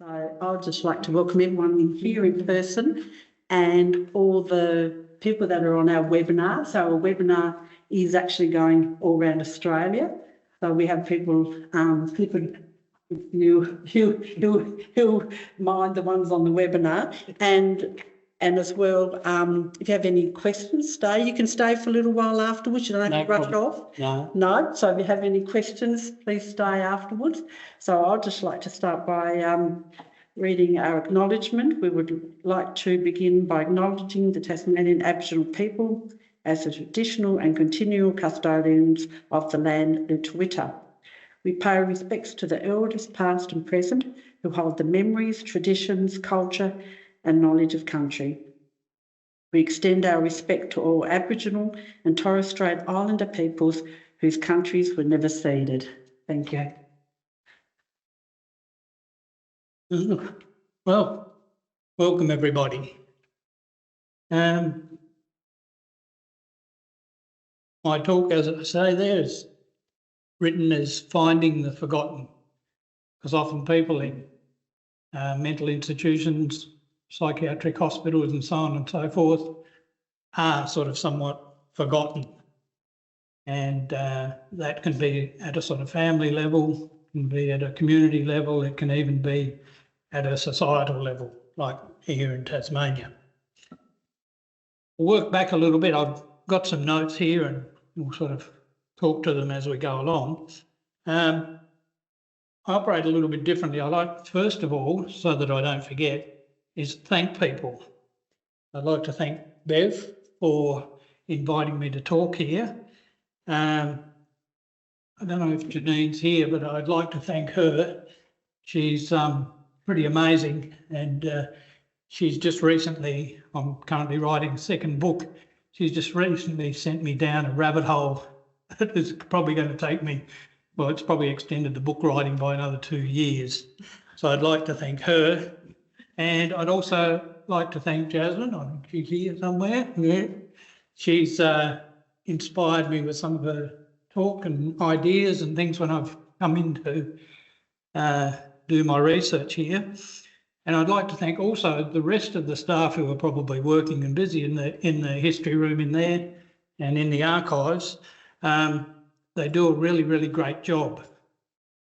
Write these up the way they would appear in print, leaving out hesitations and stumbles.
So I'd just like to welcome everyone here in person and all the people that are on our webinar. So our webinar is actually going all around Australia. So we have people who mind the ones on the webinar, and as well, if you have any questions, stay. You can stay for a little while afterwards. You don't have to rush off. No. So if you have any questions, please stay afterwards. So I'd just like to start by reading our acknowledgement. We would like to begin by acknowledging the Tasmanian Aboriginal people as the traditional and continual custodians of the land Lutruwita. We pay respects to the elders past and present who hold the memories, traditions, culture and knowledge of country. We extend our respect to all Aboriginal and Torres Strait Islander peoples whose countries were never ceded. Thank you. Well, welcome everybody. My talk, as I say there, is written as Finding the Forgotten, because often people in mental institutions, psychiatric hospitals and so on and so forth are sort of somewhat forgotten. And that can be at a sort of family level, can be at a community level, it can even be at a societal level, like here in Tasmania. We'll work back a little bit. I've got some notes here and we'll sort of talk to them as we go along. I operate a little bit differently. I like, first of all, so that I don't forget, is thank people. I'd like to thank Bev for inviting me to talk here. I don't know if Janine's here, but I'd like to thank her. She's pretty amazing, and she's just recently, I'm currently writing a second book, she's just recently sent me down a rabbit hole that is probably going to take me, well, it's probably extended the book writing by another 2 years. So I'd like to thank her. And I'd also like to thank Jasmine. I think she's here somewhere. Yeah. She's inspired me with some of her talk and ideas and things when I've come in to do my research here. And I'd like to thank also the rest of the staff who are probably working and busy in the history room in there and in the archives. They do a really, really great job.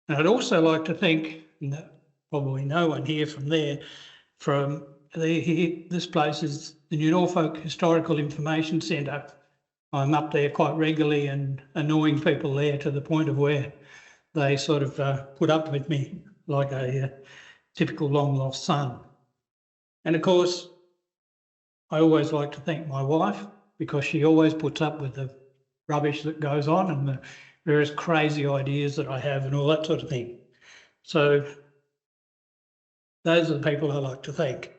And I'd also like to thank, probably no one here from there, this place is the New Norfolk Historical Information Centre. I'm up there quite regularly and annoying people there to the point of where they sort of put up with me like a typical long lost son. And of course, I always like to thank my wife because she always puts up with the rubbish that goes on and the various crazy ideas that I have and all that sort of thing. So those are the people I like to thank.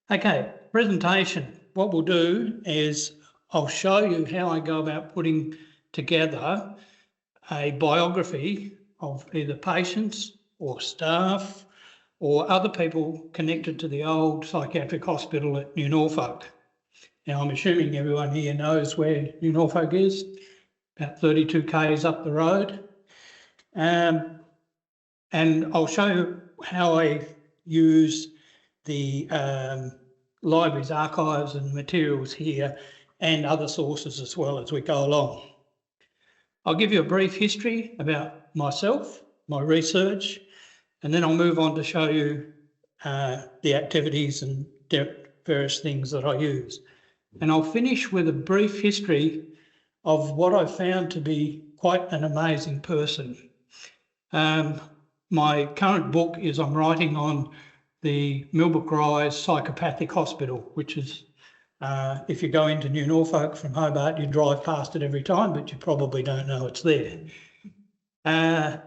Okay, presentation. What we'll do is I'll show you how I go about putting together a biography of either patients or staff or other people connected to the old psychiatric hospital at New Norfolk. Now, I'm assuming everyone here knows where New Norfolk is, about 32 k's up the road. And I'll show you how I use the library's archives and materials here and other sources as well as we go along. I'll give you a brief history about myself, my research, and then I'll move on to show you the activities and various things that I use. And I'll finish with a brief history of what I found to be quite an amazing person. My current book is I'm writing on the Millbrook Rise Psychopathic Hospital, which is, if you go into New Norfolk from Hobart, you drive past it every time, but you probably don't know it's there. The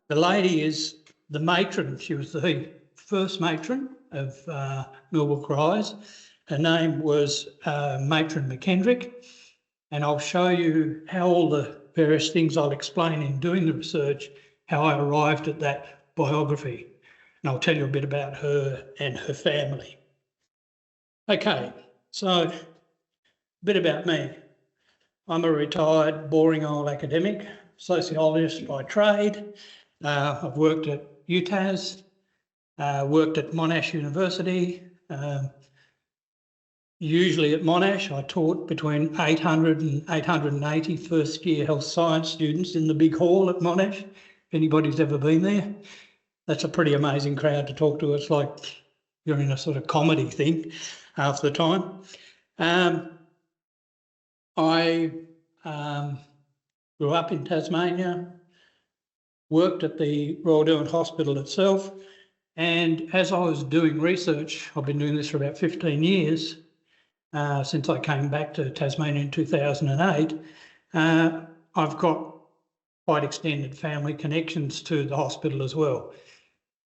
lady is the matron. She was the first matron of Millbrook Rise. Her name was Matron McKendrick, and I'll show you how all the various things I'll explain in doing the research, how I arrived at that biography. And I'll tell you a bit about her and her family. Okay, so a bit about me. I'm a retired, boring old academic, sociologist by trade. I've worked at UTAS, worked at Monash University. Usually at Monash, I taught between 800 and 880 first-year health science students in the big hall at Monash. If anybody's ever been there, that's a pretty amazing crowd to talk to. It's like you're in a sort of comedy thing half the time. I grew up in Tasmania, worked at the Royal Derwent Hospital itself, and as I was doing research, I've been doing this for about 15 years, since I came back to Tasmania in 2008, I've got quite extended family connections to the hospital as well,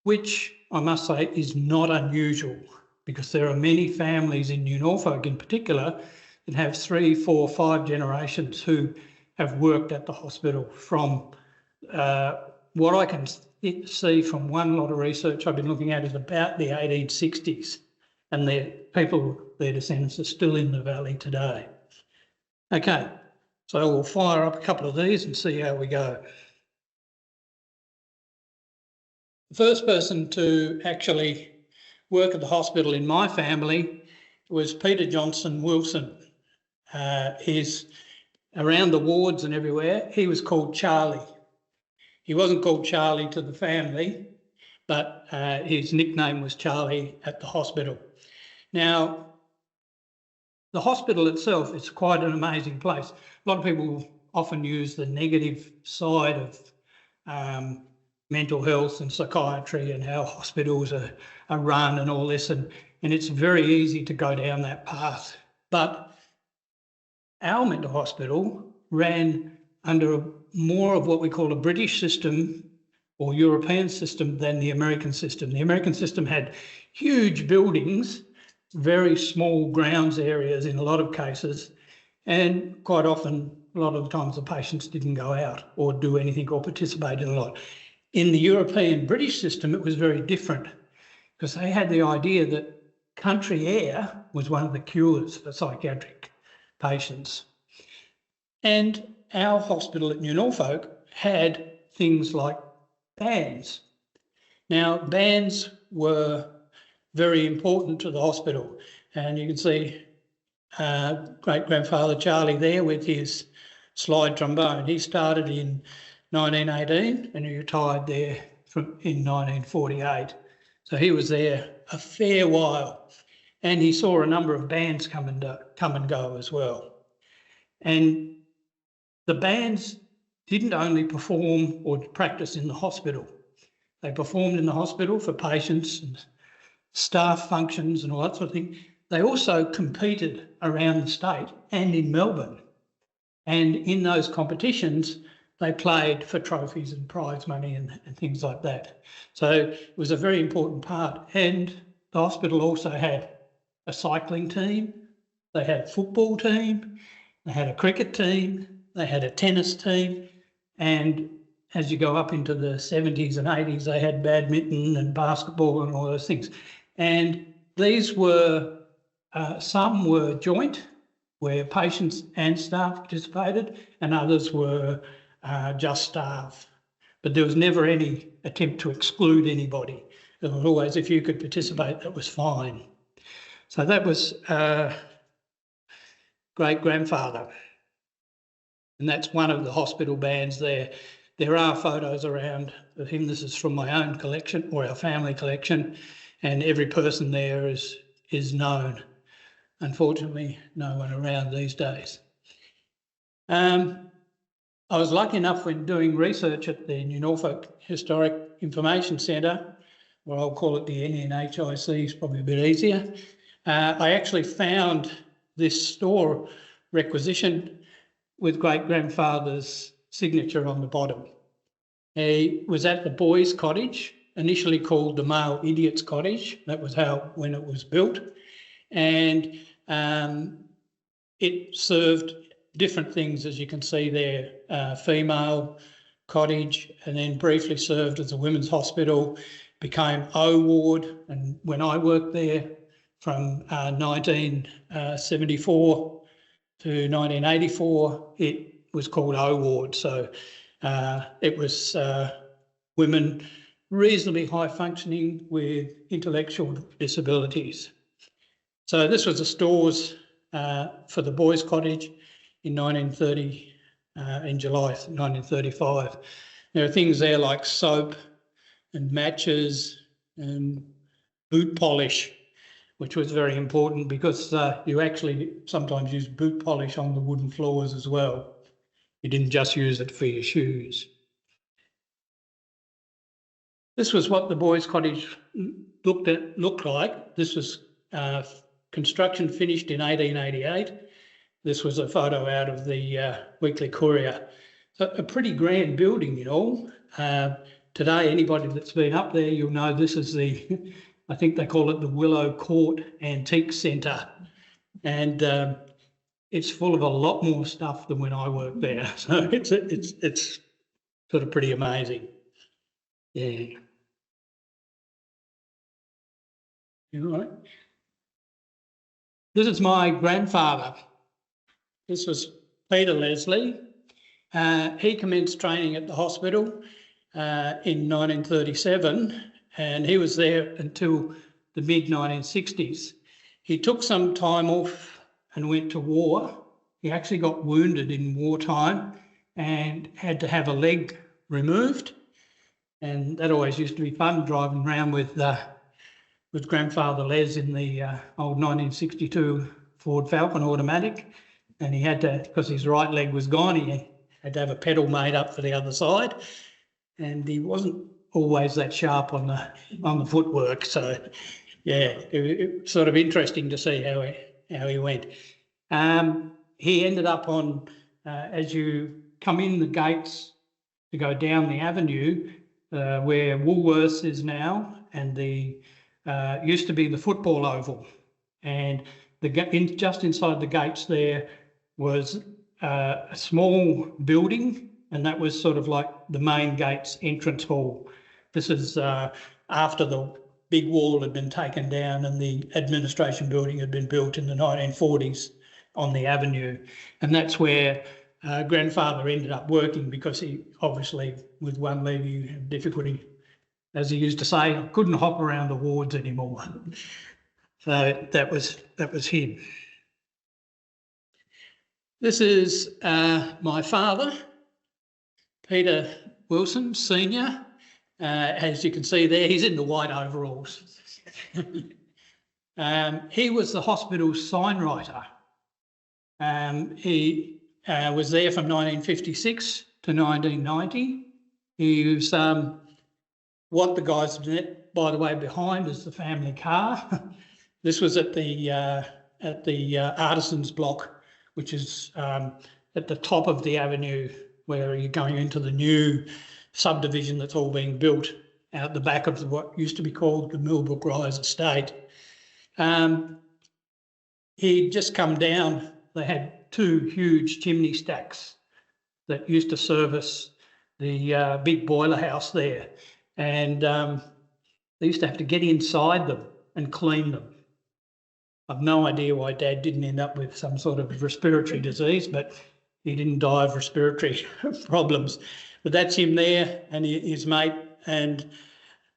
which I must say is not unusual, because there are many families in New Norfolk in particular that have 3, 4, 5 generations who have worked at the hospital from what I can see from one lot of research I've been looking at is about the 1860s, and their descendants are still in the valley today. Okay, so we'll fire up a couple of these and see how we go. The first person to actually work at the hospital in my family was Peter Johnson Wilson. He's around the wards and everywhere. He was called Charlie. He wasn't called Charlie to the family, but his nickname was Charlie at the hospital. Now, the hospital itself is quite an amazing place. A lot of people often use the negative side of mental health and psychiatry and how hospitals are run and all this, and it's very easy to go down that path. But our mental hospital ran under more of what we call a British system or European system than the American system. The American system had huge buildings, very small grounds areas in a lot of cases, and quite often, a lot of the times the patients didn't go out or do anything or participate in a lot. In the European British system, it was very different, because they had the idea that country air was one of the cures for psychiatric patients. And our hospital at New Norfolk had things like bands. Now, bands were very important to the hospital, and you can see great-grandfather Charlie there with his slide trombone. He started in 1918 and he retired there in 1948. So he was there a fair while, and he saw a number of bands come and go as well. And the bands didn't only perform or practice in the hospital. They performed in the hospital for patients and staff functions and all that sort of thing. They also competed around the state and in Melbourne. And in those competitions, they played for trophies and prize money and things like that. So it was a very important part. And the hospital also had a cycling team, they had a football team, they had a cricket team, they had a tennis team, and as you go up into the 70s and 80s, they had badminton and basketball and all those things. And these were, some were joint, where patients and staff participated, and others were just staff. But there was never any attempt to exclude anybody. It was always, if you could participate, that was fine. So that was great-grandfather. And that's one of the hospital bands there. There are photos around of him. This is from my own collection, or our family collection, and every person there is known. Unfortunately, no one around these days. I was lucky enough when doing research at the New Norfolk Historic Information Centre, or I'll call it the NNHIC, is probably a bit easier. I actually found this store requisition with great-grandfather's signature on the bottom. He was at the boys' cottage, initially called the Male Idiot's Cottage. That was when it was built. And it served different things, as you can see there, female cottage, and then briefly served as a women's hospital, became O Ward. And when I worked there from 1974 to 1984, it was called O Ward. So it was women reasonably high functioning with intellectual disabilities. So this was the stores for the boys' cottage in 1930, in July 1935. There are things there like soap and matches and boot polish, which was very important because you actually sometimes use boot polish on the wooden floors as well. You didn't just use it for your shoes. This was what the boys' cottage looked like. This was construction finished in 1888. This was a photo out of the Weekly Courier. So a pretty grand building, you know. Today, anybody that's been up there, you'll know this is the, I think they call it the Willow Court Antique Centre. And it's full of a lot more stuff than when I worked there. So it's sort of pretty amazing. Yeah. You all right? This is my grandfather. This was Peter Leslie. He commenced training at the hospital in 1937, and he was there until the mid-1960s. He took some time off and went to war. He actually got wounded in wartime and had to have a leg removed. And that always used to be fun, driving around with grandfather Les in the old 1962 Ford Falcon automatic. And he had to, because his right leg was gone, he had to have a pedal made up for the other side. And he wasn't always that sharp on the footwork. So, yeah, it was sort of interesting to see how he went. He ended up on, as you come in the gates to go down the avenue, where Woolworths is now, and the used to be the football oval, and just inside the gates there was a small building, and that was sort of like the main gates entrance hall. This is after the big wall had been taken down and the administration building had been built in the 1940s on the avenue, and that's where grandfather ended up working, because he obviously, with one leg, he had difficulty, as he used to say, couldn't hop around the wards anymore. So that was him. This is my father, Peter Wilson, Senior. As you can see there, he's in the white overalls. He was the hospital's sign writer. He was there from 1956 to 1990. He was what the guys did, by the way, behind is the family car. This was at the Artisans Block, which is at the top of the avenue where you're going into the new subdivision that's all being built out the back of what used to be called the Millbrook Rise Estate. He'd just come down. They had two huge chimney stacks that used to service the big boiler house there. And they used to have to get inside them and clean them. I've no idea why Dad didn't end up with some sort of respiratory disease, but he didn't die of respiratory problems. But that's him there and his mate. And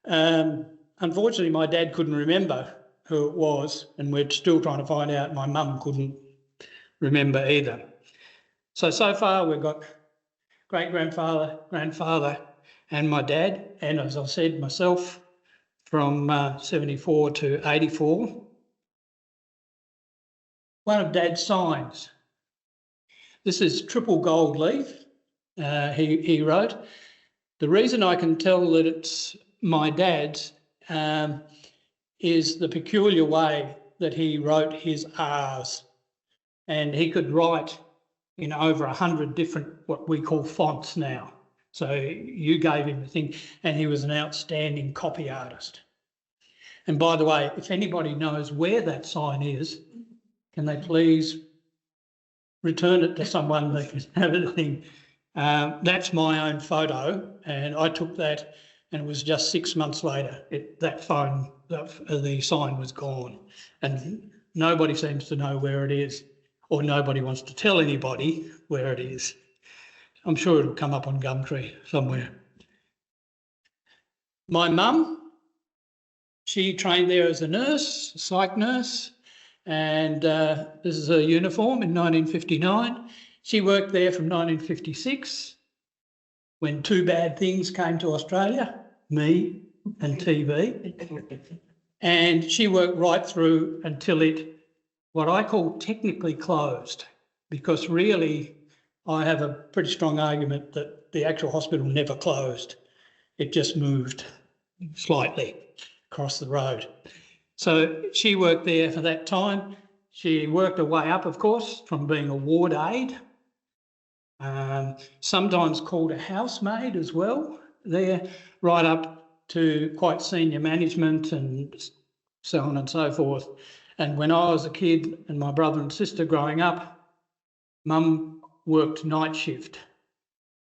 unfortunately, my dad couldn't remember who it was, and we're still trying to find out. My mum couldn't remember either. So far we've got great-grandfather, grandfather, and my dad, and as I said, myself, from 74 to 84. One of Dad's signs. This is triple gold leaf, he wrote. The reason I can tell that it's my dad's is the peculiar way that he wrote his R's. And he could write in over 100 different, what we call fonts now. So you gave him a thing, and he was an outstanding copy artist. And by the way, if anybody knows where that sign is, can they please return it to someone that can have a thing? That's my own photo, and I took that, and it was just 6 months later, the sign was gone. And nobody seems to know where it is, or nobody wants to tell anybody where it is. I'm sure it'll come up on Gumtree somewhere. My mum, she trained there as a nurse, a psych nurse, and this is her uniform in 1959. She worked there from 1956 when two bad things came to Australia, me and TV. And she worked right through until it, what I call technically closed, because really I have a pretty strong argument that the actual hospital never closed. It just moved slightly across the road. So she worked there for that time. She worked her way up, of course, from being a ward aide, sometimes called a housemaid as well there, right up to quite senior management and so on and so forth. And when I was a kid and my brother and sister growing up, Mum worked night shift,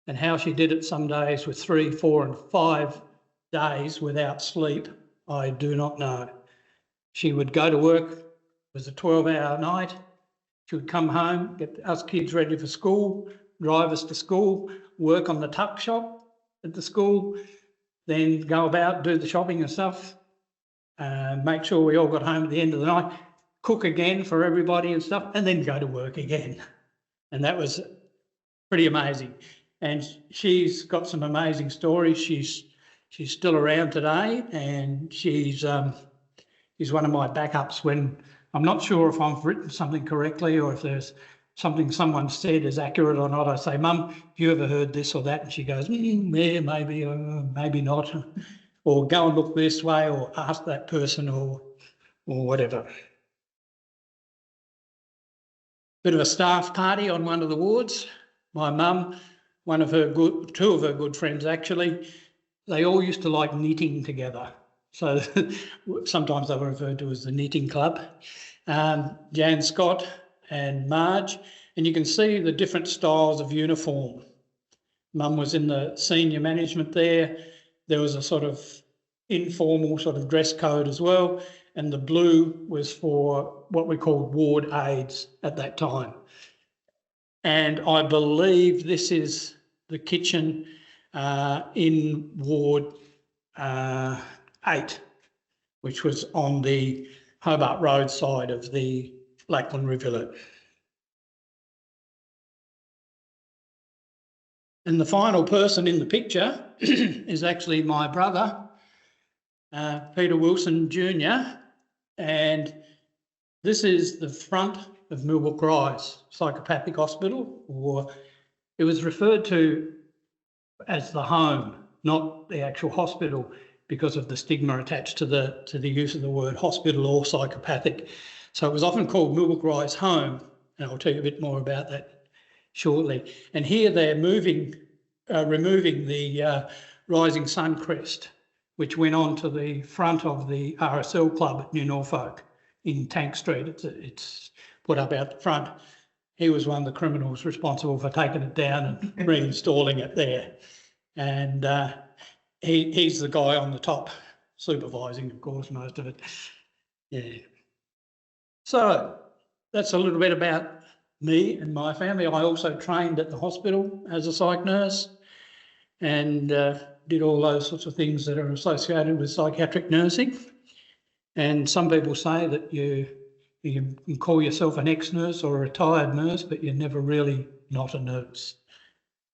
and how she did it some days with 3, 4 and 5 days without sleep, I do not know. She would go to work, it was a 12-hour night. She would come home, get us kids ready for school, drive us to school, work on the tuck shop at the school, then go about, do the shopping and stuff, make sure we all got home at the end of the night, cook again for everybody and stuff, and then go to work again. And that was pretty amazing. And she's got some amazing stories. She's still around today, and she's one of my backups when I'm not sure if I've written something correctly or if there's something someone said is accurate or not. I say, Mum, have you ever heard this or that? And she goes, yeah, maybe, maybe not. Or go and look this way, or ask that person, or whatever. Bit of a staff party on one of the wards. My mum, two of her good friends actually, they all used to like knitting together. So sometimes they were referred to as the knitting club. Jan Scott and Marge, and you can see the different styles of uniform. Mum was in the senior management there. There was a sort of informal sort of dress code as well, and the blue was for what we called ward aides at that time. And I believe this is the kitchen in Ward 8, which was on the Hobart Road side of the Lakeland Rivulet. And the final person in the picture is actually my brother, Peter Wilson Jr. And this is the front of Millbrook Rise Psychiatric Hospital, or it was referred to as the home, not the actual hospital, because of the stigma attached to the use of the word hospital or psychopathic. So it was often called Millbrook Rise Home, and I'll tell you a bit more about that shortly. And here they're removing the Rising Sun crest, which went on to the front of the RSL club at New Norfolk in Tank Street. It's put up out the front. He was one of the criminals responsible for taking it down and reinstalling it there. And he's the guy on the top, supervising, of course, most of it. Yeah. So that's a little bit about me and my family. I also trained at the hospital as a psych nurse and did all those sorts of things that are associated with psychiatric nursing. And some people say that you can call yourself an ex-nurse or a retired nurse, but you're never really not a nurse,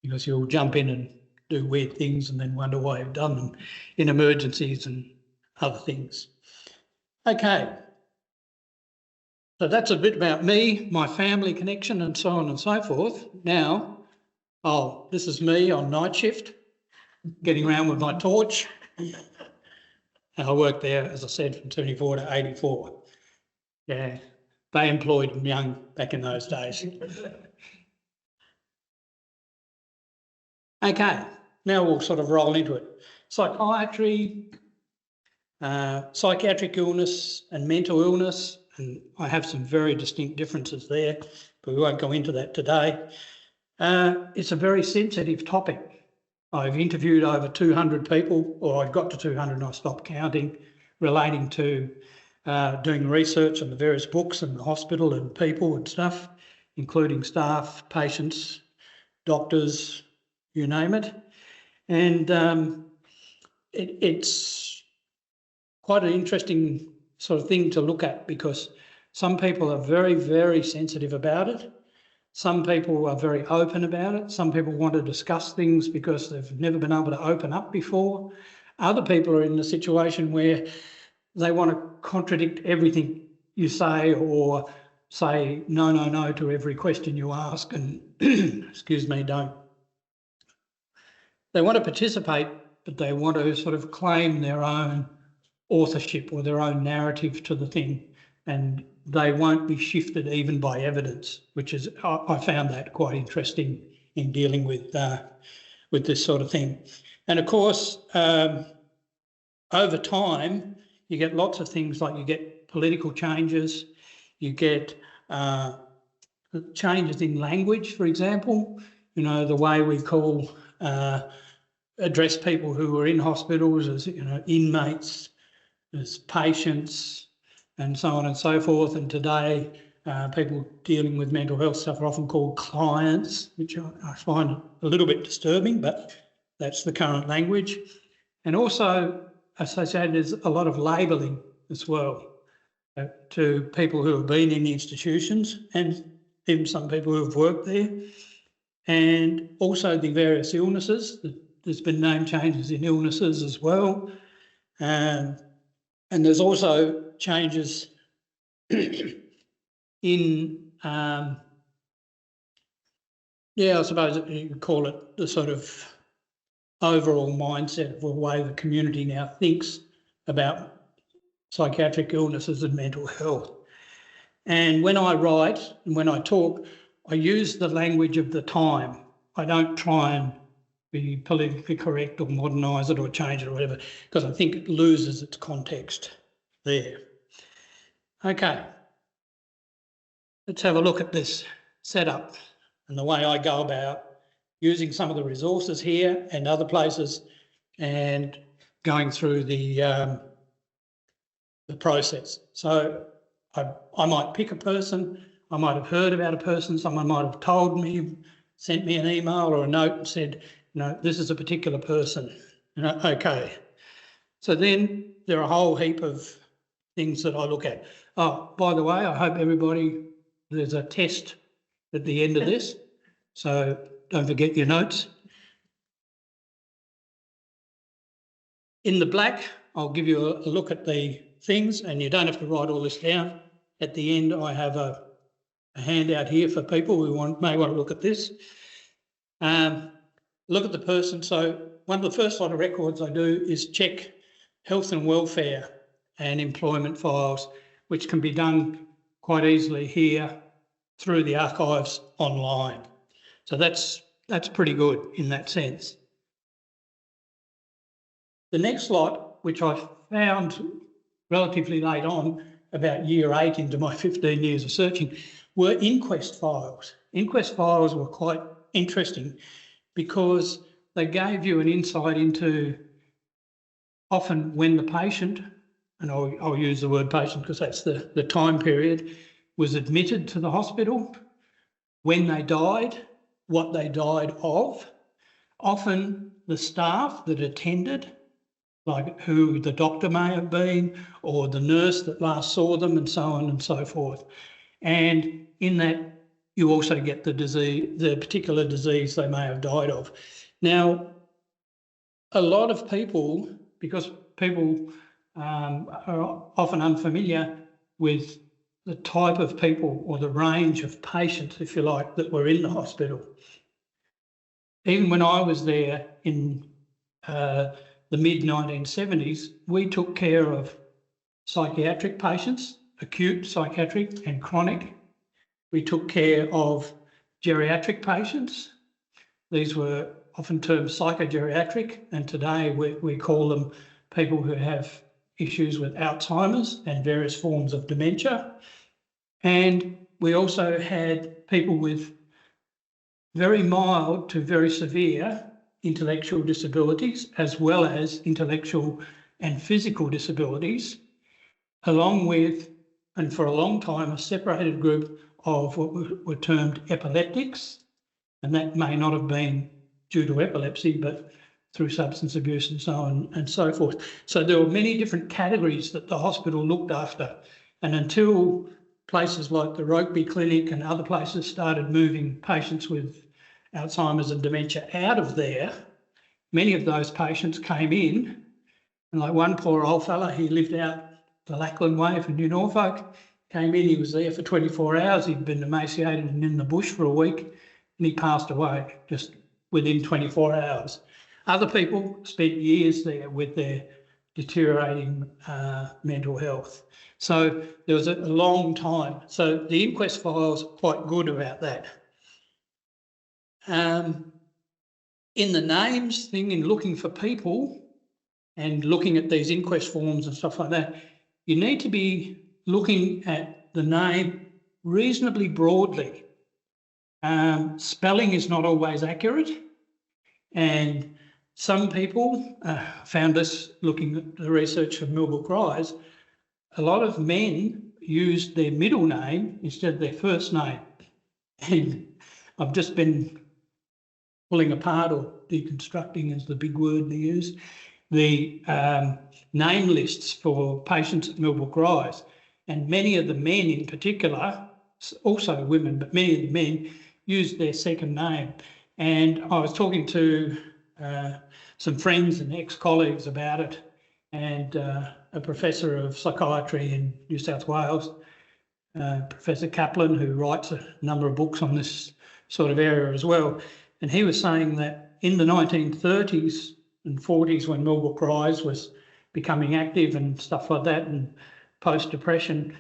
because you'll jump in and do weird things and then wonder why you've done them in emergencies and other things. Okay, so that's a bit about me, my family connection and so on and so forth. Now, this is me on night shift, getting around with my torch. And I worked there, as I said, from 74 to 84. Yeah, they employed them young back in those days. Okay, now we'll sort of roll into it. Psychiatry, psychiatric illness and mental illness, and I have some very distinct differences there, but we won't go into that today. It's a very sensitive topic. I've interviewed over 200 people, or I got to 200 and I stopped counting, relating to doing research on the various books and the hospital and people and stuff, including staff, patients, doctors, you name it. And it's quite an interesting sort of thing to look at, because some people are very, very sensitive about it. Some people are very open about it. Some people want to discuss things because they've never been able to open up before. Other people are in a situation where they want to contradict everything you say, or say no, no, no to every question you ask, and excuse me, don't. They want to participate, but they want to sort of claim their own authorship or their own narrative to the thing, and they won't be shifted even by evidence, which is, I found that quite interesting in dealing with this sort of thing. And of course, over time, you get lots of things, like you get political changes, you get changes in language, for example, you know, the way we call, address people who are in hospitals as, you know, inmates, as patients, and so on and so forth. And today, people dealing with mental health stuff are often called clients, which I find a little bit disturbing, but that's the current language. And also associated is a lot of labelling as well, to people who have been in the institutions, and even some people who have worked there. And also the various illnesses. There's been name changes in illnesses as well. And there's also changes in, I suppose you could call it the sort of overall mindset of the way the community now thinks about psychiatric illnesses and mental health. And when I write and when I talk, I use the language of the time. I don't try and be politically correct or modernise it or change it or whatever, because I think it loses its context there. Okay, let's have a look at this setup and the way I go about using some of the resources here and other places, and going through the process. So I might pick a person, I might have heard about a person, someone might have told me, sent me an email or a note and said, you know, this is a particular person. You know, okay. So then there are a whole heap of things that I look at. Oh, by the way, I hope everybody, there's a test at the end of this, so don't forget your notes. In the black, I'll give you a look at the things, and you don't have to write all this down. At the end, I have a handout here for people who may want to look at this. Look at the person. So one of the first lot of records I do is check health and welfare and employment files, which can be done quite easily here through the archives online. So that's pretty good in that sense. The next lot, which I found relatively late on, about year 8 into my 15 years of searching, were inquest files. Inquest files were quite interesting because they gave you an insight into often when the patient, and I'll use the word patient because that's the time period, was admitted to the hospital, when they died, what they died of, often the staff that attended, like who the doctor may have been, or the nurse that last saw them, and so on and so forth. And in that, you also get the disease, the particular disease they may have died of. Now, a lot of people, because people are often unfamiliar with the type of people or the range of patients, if you like, that were in the hospital. Even when I was there in the mid-1970s, we took care of psychiatric patients, acute psychiatric and chronic. We took care of geriatric patients. These were often termed psychogeriatric, and today we call them people who have issues with Alzheimer's and various forms of dementia. And we also had people with very mild to very severe intellectual disabilities, as well as intellectual and physical disabilities, along with, and for a long time, a separated group of what were termed epileptics. And that may not have been due to epilepsy, but through substance abuse and so on and so forth. So there were many different categories that the hospital looked after. And until places like the Rokeby Clinic and other places started moving patients with Alzheimer's and dementia out of there, many of those patients came in, and like one poor old fella, he lived out the Lackland Way for New Norfolk, came in, he was there for 24 hours, he'd been emaciated and in the bush for a week, and he passed away just within 24 hours. Other people spent years there with their deteriorating mental health. So there was a long time. So the inquest file's quite good about that. In the names thing, in looking for people and looking at these inquest forms and stuff like that, you need to be looking at the name reasonably broadly. Spelling is not always accurate, and some people found this looking at the research of Millbrook Rise, a lot of men used their middle name instead of their first name. And I've just been pulling apart, or deconstructing is the big word they use, the name lists for patients at Millbrook Rise. And many of the men in particular, also women, but many of the men used their second name. And I was talking to some friends and ex-colleagues about it, and a professor of psychiatry in New South Wales, Professor Kaplan, who writes a number of books on this sort of area as well. And he was saying that in the 1930s and 40s, when Millbrook Rise was becoming active and stuff like that, and post-depression,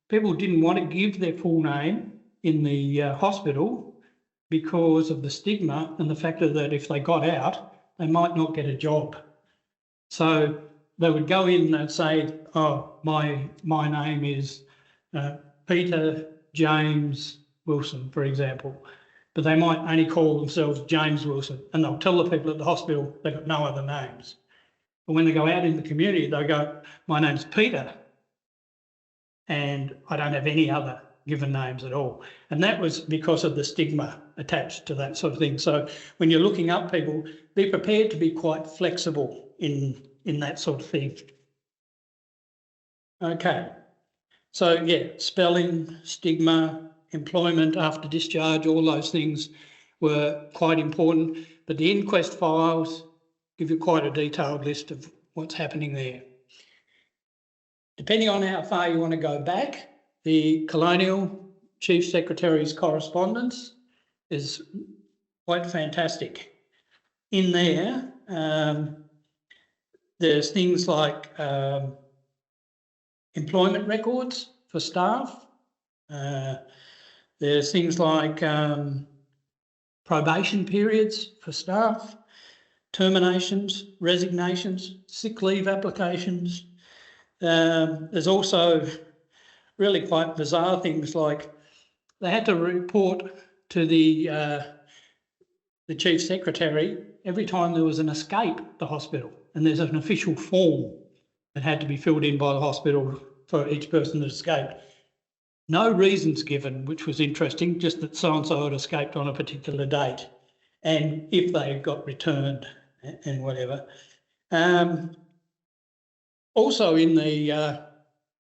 people didn't want to give their full name in the hospital because of the stigma and the fact that if they got out, they might not get a job. So they would go in and say, oh, my name is Peter James Wilson, for example, but they might only call themselves James Wilson, and they'll tell the people at the hospital they've got no other names. But when they go out in the community, they go, my name's Peter, and I don't have any other given names at all. And that was because of the stigma attached to that sort of thing. So when you're looking up people, be prepared to be quite flexible in that sort of thing. Okay, so yeah, spelling, stigma, employment after discharge, all those things were quite important. But the inquest files give you quite a detailed list of what's happening there. Depending on how far you want to go back, the Colonial Chief Secretary's correspondence is quite fantastic. In there, there's things like employment records for staff. There's things like probation periods for staff, terminations, resignations, sick leave applications. There's also really quite bizarre things like they had to report to the Chief Secretary every time there was an escape at the hospital, and there's an official form that had to be filled in by the hospital for each person that escaped. No reasons given, which was interesting, just that so-and-so had escaped on a particular date and if they had got returned and whatever. Also in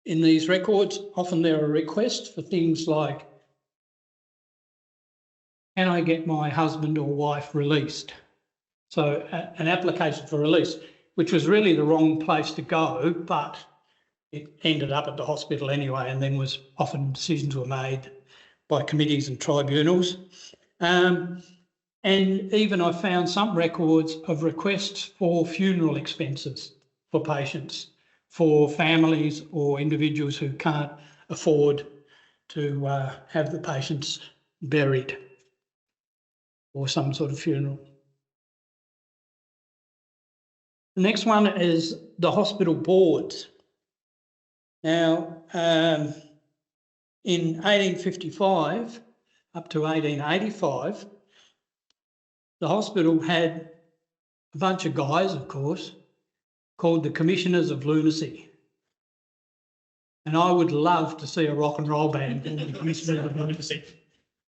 these records, often there are requests for things like, can I get my husband or wife released? So an application for release, which was really the wrong place to go, but it ended up at the hospital anyway, and then was often decisions were made by committees and tribunals. And even I found some records of requests for funeral expenses for patients, for families or individuals who can't afford to have the patients buried or some sort of funeral. The next one is the hospital boards. Now, in 1855 up to 1885, the hospital had a bunch of guys, of course, called the Commissioners of Lunacy. And I would love to see a rock and roll band called the Commissioners of Lunacy.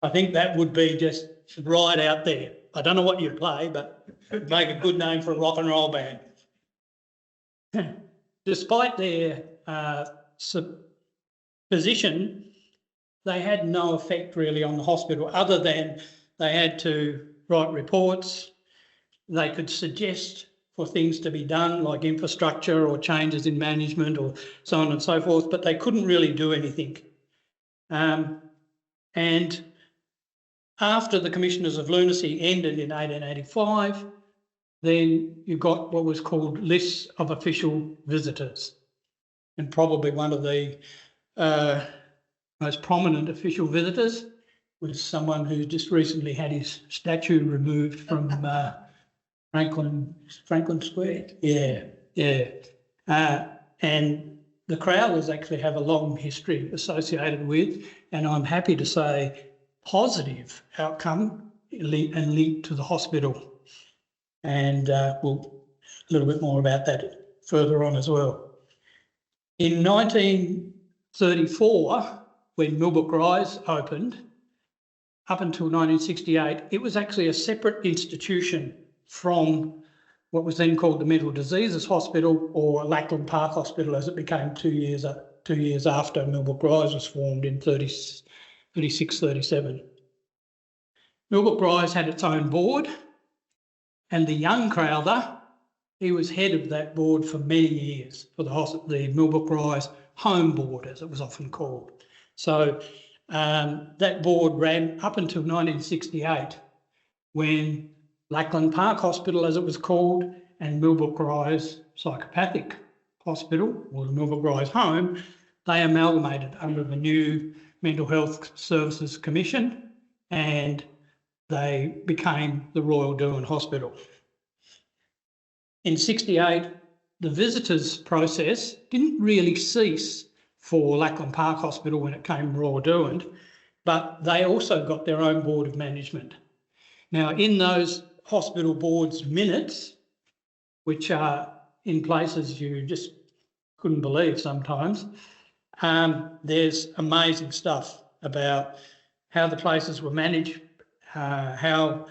I think that would be just right out there. I don't know what you'd play, but it'd make a good name for a rock and roll band. Despite their position, they had no effect really on the hospital other than they had to write reports. They could suggest for things to be done like infrastructure or changes in management or so on and so forth, but they couldn't really do anything. And after the Commissioners of Lunacy ended in 1885, then you got what was called lists of official visitors. And probably one of the most prominent official visitors was someone who just recently had his statue removed from Franklin Square. Yeah. And the Crowlers actually have a long history associated with, and I'm happy to say, positive outcome and linked to the hospital. And we'll a little bit more about that further on as well. In 1934, when Millbrook Rise opened, up until 1968, it was actually a separate institution from what was then called the Mental Diseases Hospital, or Lackland Park Hospital, as it became 2 years after Millbrook Rise was formed in 36-37. Millbrook Rise had its own board, and the young Crowther, he was head of that board for many years, for the Millbrook Rise Home Board, as it was often called. So that board ran up until 1968, when Lackland Park Hospital, as it was called, and Millbrook Rise Psychiatric Hospital, or the Millbrook Rise Home, they amalgamated under the new Mental Health Services Commission, and they became the Royal Derwent Hospital. In 68, the visitors process didn't really cease for Lackland Park Hospital when it came Royal Derwent, but they also got their own board of management. Now, in those hospital boards minutes, which are in places you just couldn't believe sometimes, there's amazing stuff about how the places were managed, how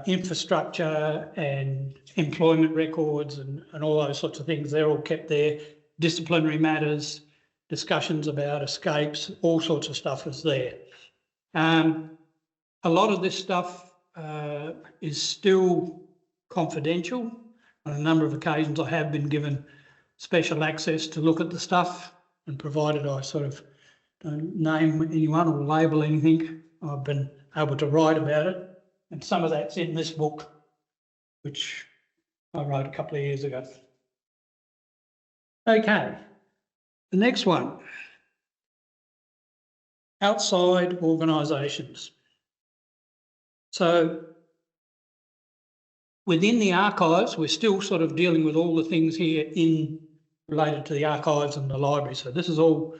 infrastructure and employment records and all those sorts of things, they're all kept there. Disciplinary matters, discussions about escapes, all sorts of stuff is there. A lot of this stuff is still confidential. On a number of occasions I have been given special access to look at the stuff, and provided I sort of don't name anyone or label anything, I've been able to write about it. And some of that's in this book, which I wrote a couple of years ago. Okay, the next one. Outside organisations. So within the archives, we're still sort of dealing with all the things here related to the archives and the library. So this is all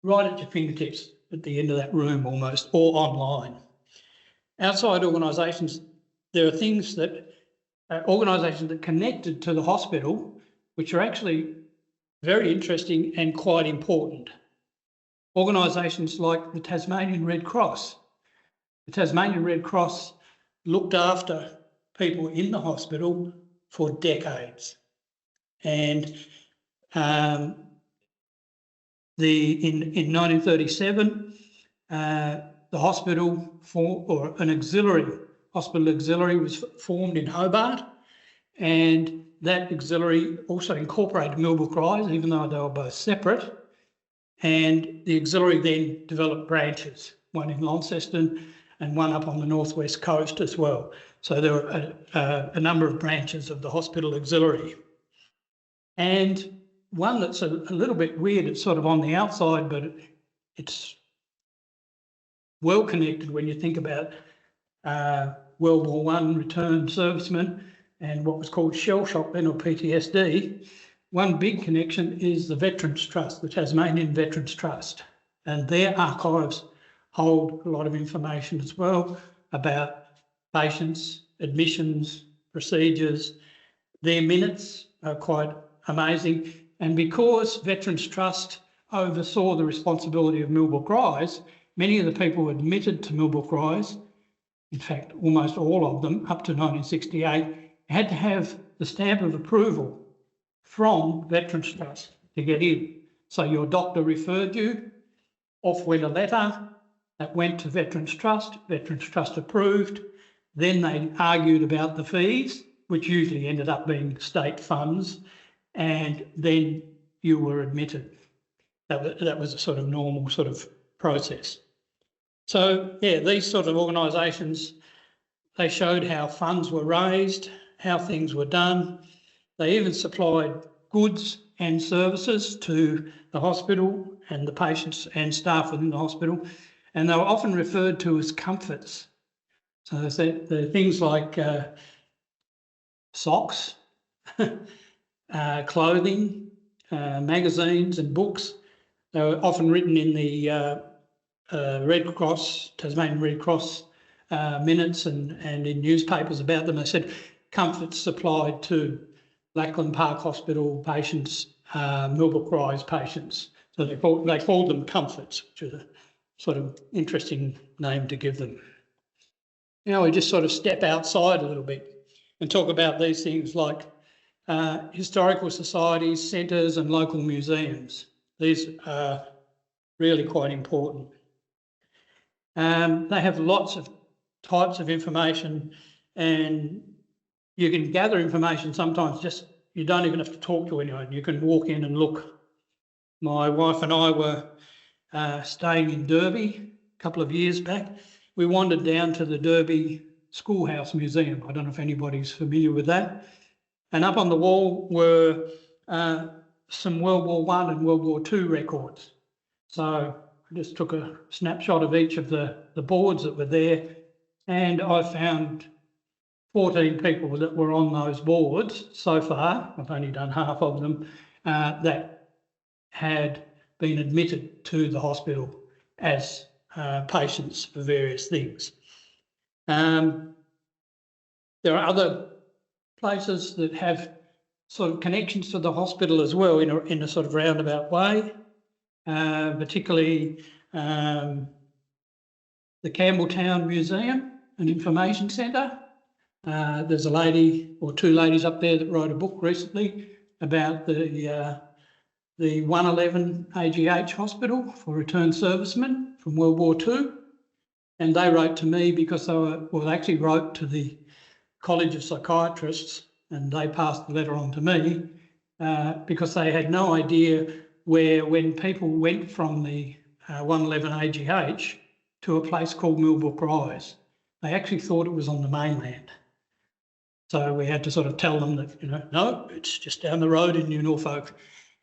right at your fingertips at the end of that room almost, or online. Outside organisations, there are things that organisations that connected to the hospital, which are actually very interesting and quite important. Organisations like the Tasmanian Red Cross. The Tasmanian Red Cross looked after people in the hospital for decades. And in 1937, the hospital or an hospital auxiliary was formed in Hobart, and that auxiliary also incorporated Millbrook Rise, even though they were both separate. And the auxiliary then developed branches, one in Launceston and one up on the northwest coast as well. So there were a number of branches of the hospital auxiliary. And one that's a little bit weird, it's sort of on the outside, but it's well connected when you think about World War I returned servicemen and what was called shell shock then, or PTSD. One big connection is the Veterans Trust, the Tasmanian Veterans Trust, and their archives hold a lot of information as well about patients, admissions, procedures. Their minutes are quite amazing, and because Veterans Trust oversaw the responsibility of Millbrook Rise, many of the people admitted to Millbrook Rise in fact, almost all of them up to 1968, had to have the stamp of approval from Veterans Trust to get in. So your doctor referred you, off went a letter that went to Veterans Trust approved, then they argued about the fees, which usually ended up being state funds, and then you were admitted. That was a sort of normal sort of process. So, yeah, these sort of organisations, they showed how funds were raised, how things were done. They even supplied goods and services to the hospital and the patients and staff within the hospital, and they were often referred to as comforts. So they're things like socks, clothing, magazines and books. They were often written in the Red Cross, Tasmanian Red Cross minutes and in newspapers about them. They said comforts supplied to Lackland Park Hospital patients, Millbrook Rise patients. So they called them comforts, which is a sort of interesting name to give them. Now we just sort of step outside a little bit and talk about these things like historical societies, centres and local museums. These are really quite important. They have lots of types of information, and you can gather information sometimes just, you don't even have to talk to anyone. You can walk in and look. My wife and I were staying in Derby a couple of years back. We wandered down to the Derby Schoolhouse Museum. I don't know if anybody's familiar with that. And up on the wall were some World War I and World War II records. So I just took a snapshot of each of the boards that were there, and I found 14 people that were on those boards so far. I've only done half of them, that had been admitted to the hospital as patients for various things. There are other places that have sort of connections to the hospital as well in a sort of roundabout way, particularly the Campbelltown Museum and Information Centre. There's a lady or two ladies up there that wrote a book recently about the 111 AGH hospital for returned servicemen from World War II. And they wrote to me because they actually wrote to the College of Psychiatrists, and they passed the letter on to me because they had no idea when people went from the 111 AGH to a place called Millbrook Rise, they actually thought it was on the mainland. So we had to sort of tell them that, no, it's just down the road in New Norfolk.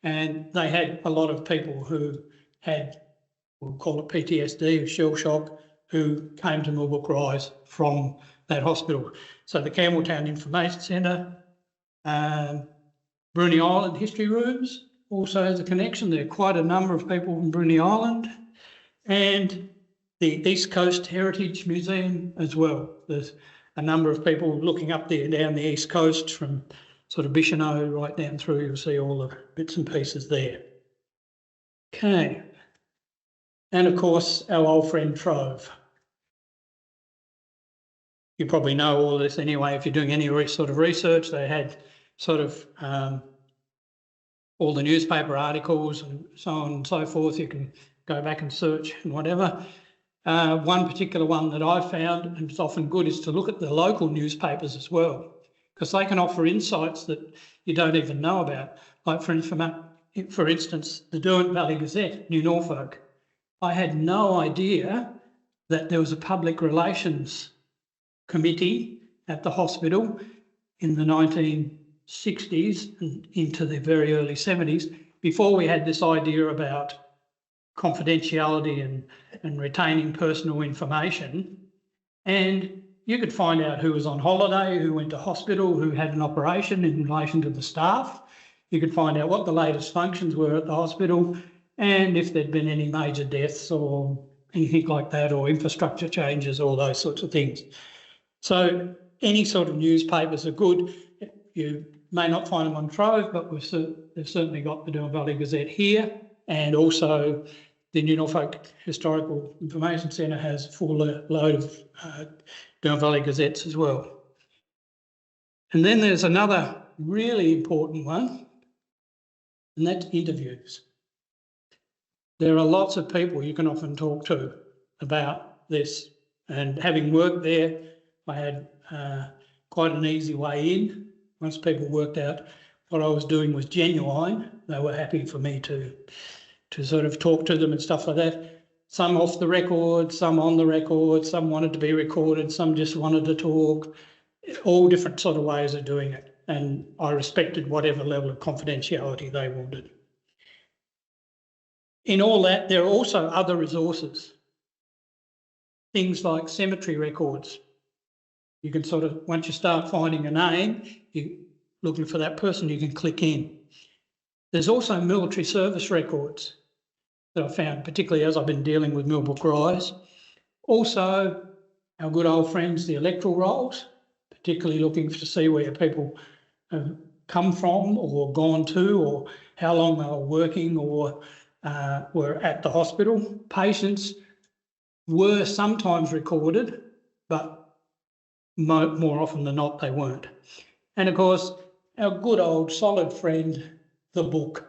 And they had a lot of people who had, we'll call it PTSD or shell shock, who came to Millbrook Rise from that hospital. So the Campbelltown Information Centre, Bruny Island History Rooms also has a connection. There are quite a number of people from Bruny Island, and the East Coast Heritage Museum as well. There's a number of people looking up there down the East Coast from sort of Bicheno right down through. You'll see all the bits and pieces there. Okay. And of course, our old friend Trove. You probably know all this anyway. If you're doing any sort of research, they had sort of all the newspaper articles and so on and so forth. You can go back and search and whatever. One particular one that I found, and it's often good, is to look at the local newspapers as well, because they can offer insights that you don't even know about. Like for instance, the Derwent Valley Gazette, New Norfolk. I had no idea that there was a public relations committee at the hospital in the 1960s and into the very early 70s, before we had this idea about confidentiality and retaining personal information. And you could find out who was on holiday, who went to hospital, who had an operation in relation to the staff. You could find out what the latest functions were at the hospital and if there'd been any major deaths or anything like that, or infrastructure changes, all those sorts of things. So any sort of newspapers are good. You may not find them on Trove, but they've certainly got the Derwent Valley Gazette here, and also the Norfolk Historical Information Centre has a full load of Down Valley Gazettes as well. And then there's another really important one, and that's interviews. There are lots of people you can often talk to about this, and having worked there, I had quite an easy way in. Once people worked out what I was doing was genuine, they were happy for me to sort of talk to them and stuff like that. Some off the record, some on the record, some wanted to be recorded, some just wanted to talk, all different sort of ways of doing it. And I respected whatever level of confidentiality they wanted. In all that, there are also other resources. Things like cemetery records. You can sort of, once you start finding a name, you're looking for that person, you can click in. There's also military service records that I found, particularly as I've been dealing with Millbrook Rise. Also, our good old friends, the electoral rolls, particularly looking to see where people have come from or gone to, or how long they were working or were at the hospital. Patients were sometimes recorded, but more often than not, they weren't. And of course, our good old solid friend, the book.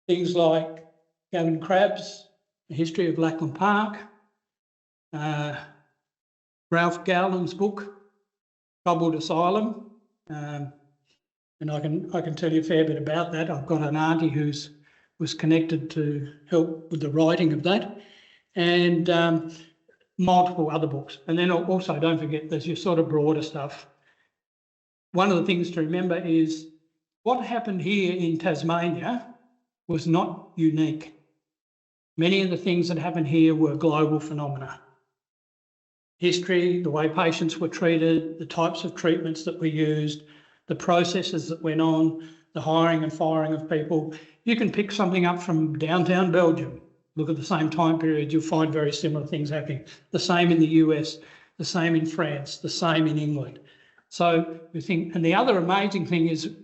Things like Gavin Crabb's The History of Lackland Park, Ralph Gowland's book, Troubled Asylum, and I can tell you a fair bit about that. I've got an auntie who's was connected to help with the writing of that, and multiple other books. And then also don't forget there's your sort of broader stuff. One of the things to remember is what happened here in Tasmania was not unique. Many of the things that happened here were global phenomena. History, the way patients were treated, the types of treatments that were used, the processes that went on, the hiring and firing of people. You can pick something up from downtown Belgium. Look at the same time period, you'll find very similar things happening. The same in the US, the same in France, the same in England. So we think, and the other amazing thing is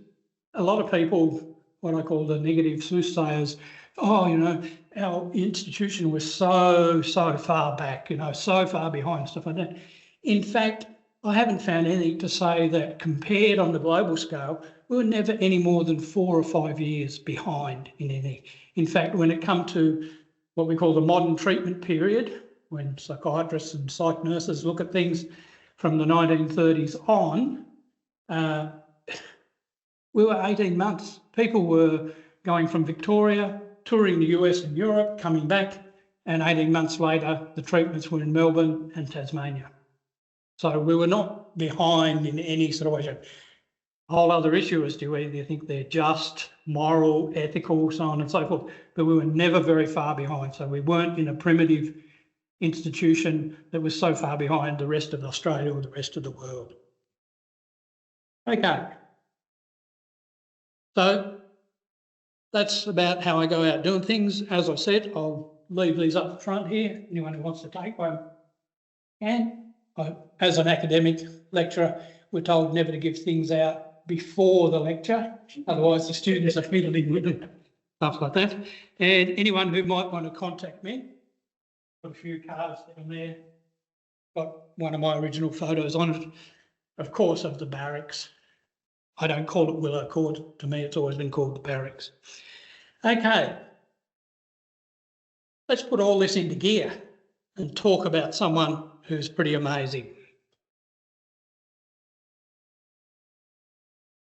a lot of people, what I call the negative soothsayers, oh, you know, our institution was so far back, you know, so far behind, stuff like that. In fact, I haven't found anything to say that compared on the global scale, we were never any more than 4 or 5 years behind in anything. In fact, when it comes to what we call the modern treatment period, when psychiatrists and psych nurses look at things from the 1930s on, we were 18 months. People were going from Victoria, touring the US and Europe, coming back, and 18 months later, the treatments were in Melbourne and Tasmania. So we were not behind in any sort of way. A whole other issue is do you think they're just, moral, ethical, so on and so forth, but we were never very far behind. So we weren't in a primitive institution that was so far behind the rest of Australia or the rest of the world. Okay. So that's about how I go out doing things. As I said, I'll leave these up front here. Anyone who wants to take one can. As an academic lecturer, we're told never to give things out before the lecture, otherwise the students are fiddling with it, stuff like that. And anyone who might want to contact me, got a few cards down there, got one of my original photos on it, of course, of the barracks. I don't call it Willow Court. To me, it's always been called the barracks. Okay, let's put all this into gear and talk about someone who's pretty amazing.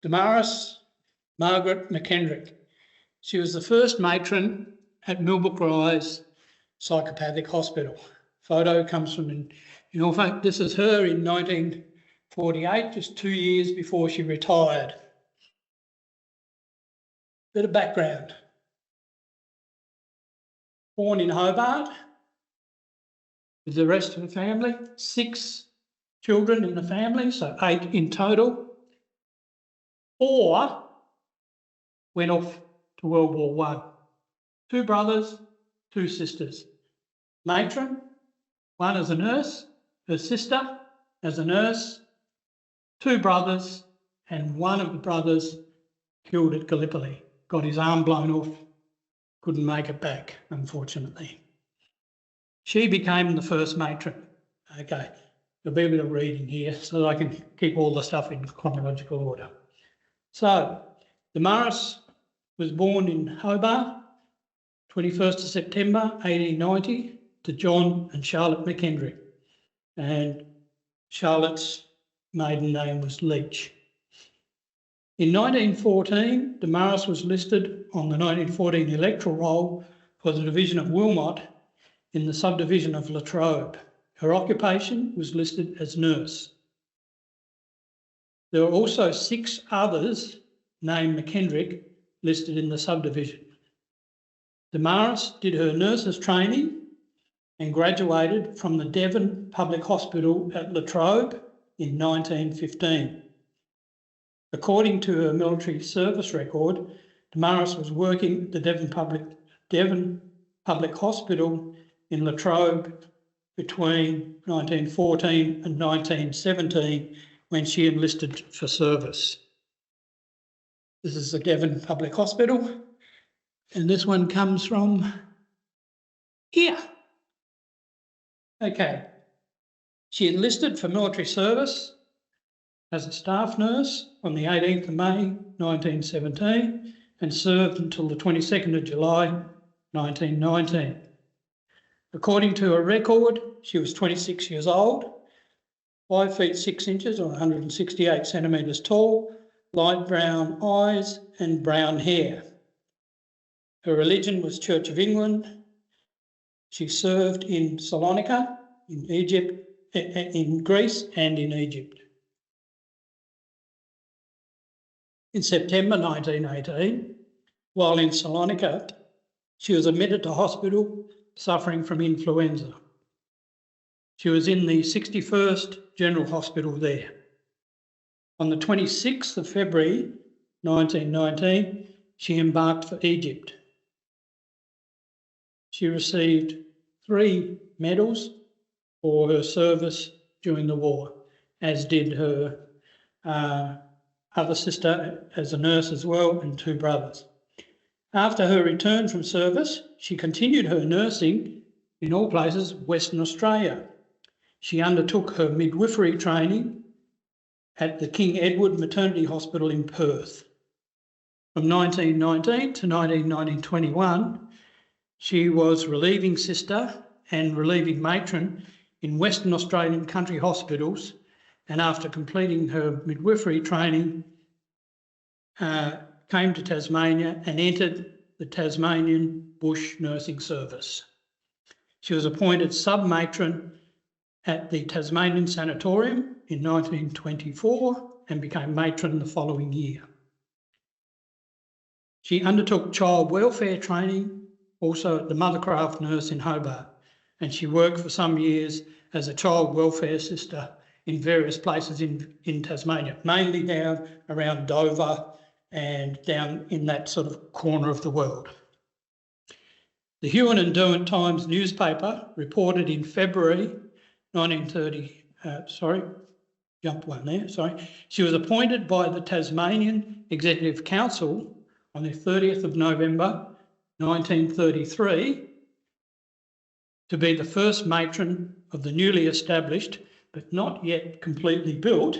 Damaris Margaret McKendrick. She was the first matron at Millbrook Rise Psychiatric Hospital. Photo comes from in Norfolk. This is her in 1948, just 2 years before she retired. Bit of background. Born in Hobart with the rest of the family, 6 children in the family, so 8 in total. 4 went off to World War I. 2 brothers, 2 sisters. Matron, one as a nurse, her sister as a nurse, 2 brothers, and one of the brothers killed at Gallipoli, got his arm blown off, couldn't make it back, unfortunately. She became the first matron. Okay, there'll be a bit of reading here so that I can keep all the stuff in chronological order. So, Damaris was born in Hobart, 21st of September 1890, to John and Charlotte McKendrick. And Charlotte's maiden name was Leach. In 1914, Damaris was listed on the 1914 electoral roll for the division of Wilmot in the subdivision of Latrobe. Her occupation was listed as nurse. There were also 6 others named McKendrick listed in the subdivision. Damaris did her nurse's training and graduated from the Devon Public Hospital at Latrobe in 1915. According to her military service record, Damaris was working at the Devon Public Hospital in Latrobe between 1914 and 1917 when she enlisted for service. This is the Devon Public Hospital, and this one comes from here. Okay, she enlisted for military service as a staff nurse on the 18th of May 1917 and served until the 22nd of July 1919. According to her record, she was 26 years old, 5 feet 6 inches or 168 centimetres tall, light brown eyes and brown hair. Her religion was Church of England. She served in Salonika, in Egypt, in Greece and in Egypt. In September 1918, while in Salonika, she was admitted to hospital suffering from influenza. She was in the 61st General Hospital there. On the 26th of February 1919, she embarked for Egypt. She received 3 medals for her service during the war, as did her other sister as a nurse as well, and 2 brothers. After her return from service, she continued her nursing in all places Western Australia. She undertook her midwifery training at the King Edward Maternity Hospital in Perth. From 1919 to 1921, she was relieving sister and relieving matron in Western Australian country hospitals, and after completing her midwifery training, came to Tasmania and entered the Tasmanian Bush Nursing Service. She was appointed sub-matron at the Tasmanian Sanatorium in 1924 and became matron the following year. She undertook child welfare training also at the Mothercraft Nurse in Hobart, and she worked for some years as a child welfare sister in various places in Tasmania, mainly down around Dover and down in that sort of corner of the world. The Huon and Derwent Times newspaper reported in February 1930, she was appointed by the Tasmanian Executive Council on the 30th of November 1933 to be the first matron of the newly established but not yet completely built,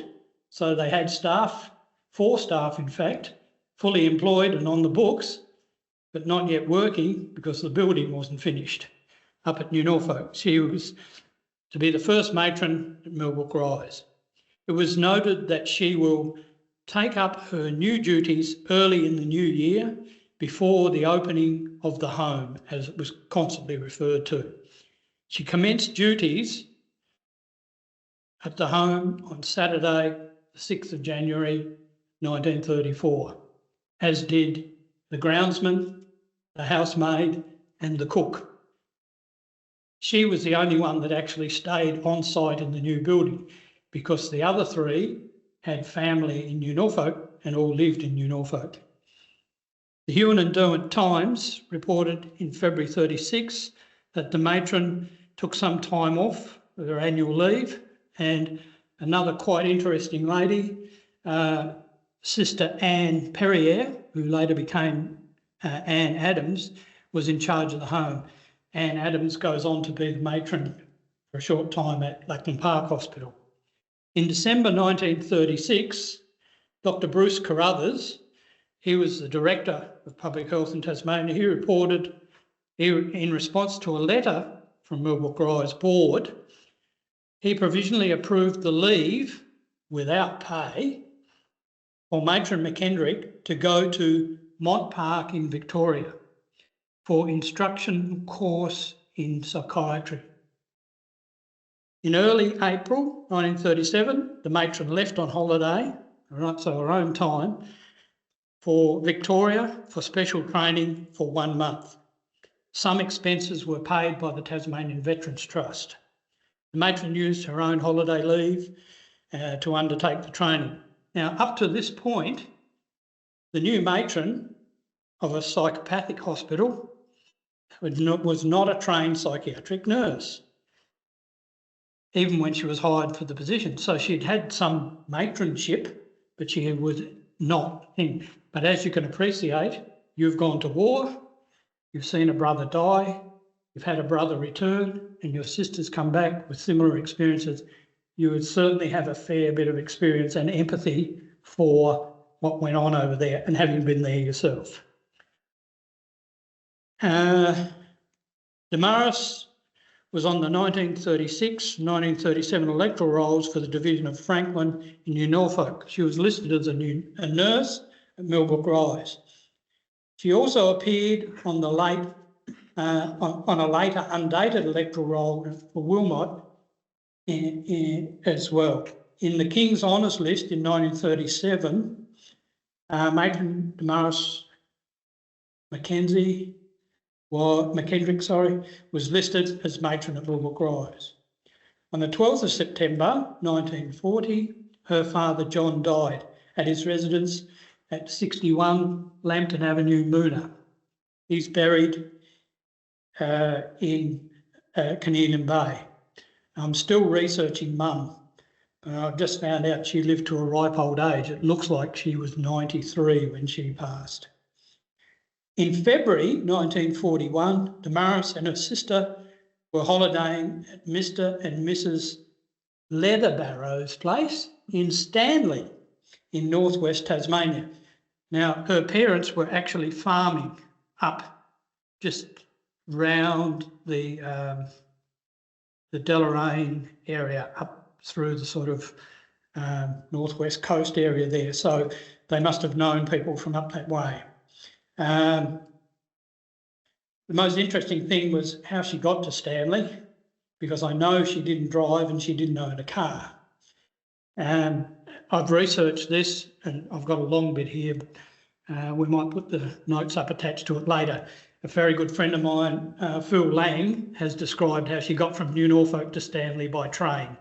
so they had staff, 4 staff in fact, fully employed and on the books, but not yet working because the building wasn't finished, up at New Norfolk. She was to be the first matron at Millbrook Rise. It was noted that she will take up her new duties early in the new year before the opening of the home, as it was constantly referred to. She commenced duties at the home on Saturday, the 6th of January 1934, as did the groundsman, the housemaid and the cook. She was the only one that actually stayed on site in the new building because the other 3 had family in New Norfolk and all lived in New Norfolk. The Huon and Derwent Times reported in February 36 that the matron took some time off with her annual leave, and another quite interesting lady, Sister Anne Perrier, who later became Anne Adams, was in charge of the home. Anne Adams goes on to be the matron for a short time at Lackland Park Hospital. In December 1936, Dr. Bruce Carruthers, he was the Director of Public Health in Tasmania, he reported in response to a letter from Millbrook Rise Board, he provisionally approved the leave without pay for matron McKendrick to go to Mont Park in Victoria for instruction course in psychiatry. In early April 1937, the matron left on holiday, so her own time, for Victoria for special training for 1 month. Some expenses were paid by the Tasmanian Veterans Trust. The matron used her own holiday leave to undertake the training. Now, up to this point, the new matron of a psychiatric hospital was not a trained psychiatric nurse, even when she was hired for the position. So she'd had some matronship, but she was not in. But as you can appreciate, you've gone to war, you've seen a brother die, you've had a brother return, and your sister's come back with similar experiences. You would certainly have a fair bit of experience and empathy for what went on over there, and having been there yourself. Damaris was on the 1936-1937 electoral rolls for the division of Franklin in New Norfolk. She was listed as a nurse at Millbrook Rise. She also appeared on the on a later undated electoral roll for Wilmot as well. In the King's Honours List in 1937, matron Damaris McKendrick, was listed as matron at Millbrook Rise. On the 12th of September 1940, her father John died at his residence at 61 Lambton Avenue, Moona. He's buried in Canadian Bay. I'm still researching Mum. I've just found out she lived to a ripe old age. It looks like she was 93 when she passed. In February 1941, Damaris and her sister were holidaying at Mr. and Mrs. Leatherbarrow's place in Stanley in northwest Tasmania. Now, her parents were actually farming up just round the Deloraine area up through the sort of northwest coast area there. So they must have known people from up that way. The most interesting thing was how she got to Stanley, because I know she didn't drive and she didn't own a car. I've researched this and I've got a long bit here. We might put the notes up attached to it later. A very good friend of mine, Phil Lang, has described how she got from New Norfolk to Stanley by train.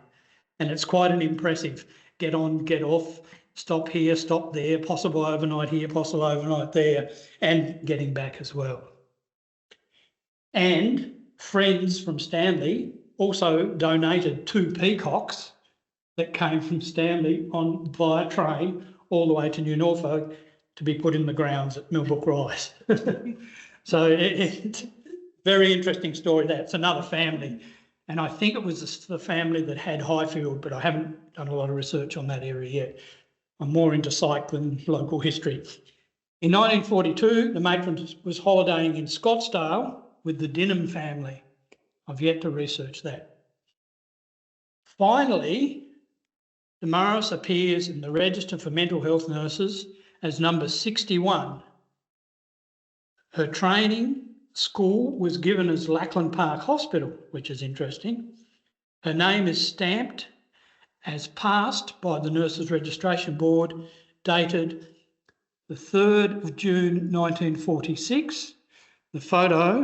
And it's quite an impressive get on, get off, stop here, stop there, possible overnight here, possible overnight there, and getting back as well. And friends from Stanley also donated 2 peacocks that came from Stanley via train all the way to New Norfolk to be put in the grounds at Millbrook Rise. So it's a very interesting story. That's another family. And I think it was the family that had Highfield, but I haven't done a lot of research on that area yet. I'm more into psych than local history. In 1942, the matron was holidaying in Scottsdale with the Dinham family. I've yet to research that. Finally, Damaris appears in the Register for Mental Health Nurses as number 61. Her training school was given as Lackland Park Hospital, which is interesting. Her name is stamped as passed by the Nurses Registration Board, dated the 3rd of June 1946. The photo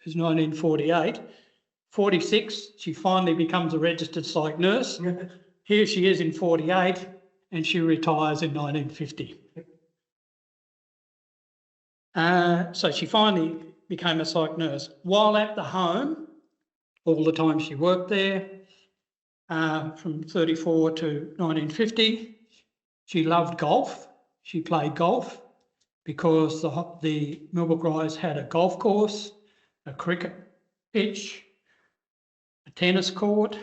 is 1948. 46, she finally becomes a registered psych nurse. Here she is in 48, and she retires in 1950. So she finally became a psych nurse. While at the home, all the time she worked there, from 34 to 1950, she loved golf. She played golf. because the Millbrook Rise had a golf course, a cricket pitch, a tennis court,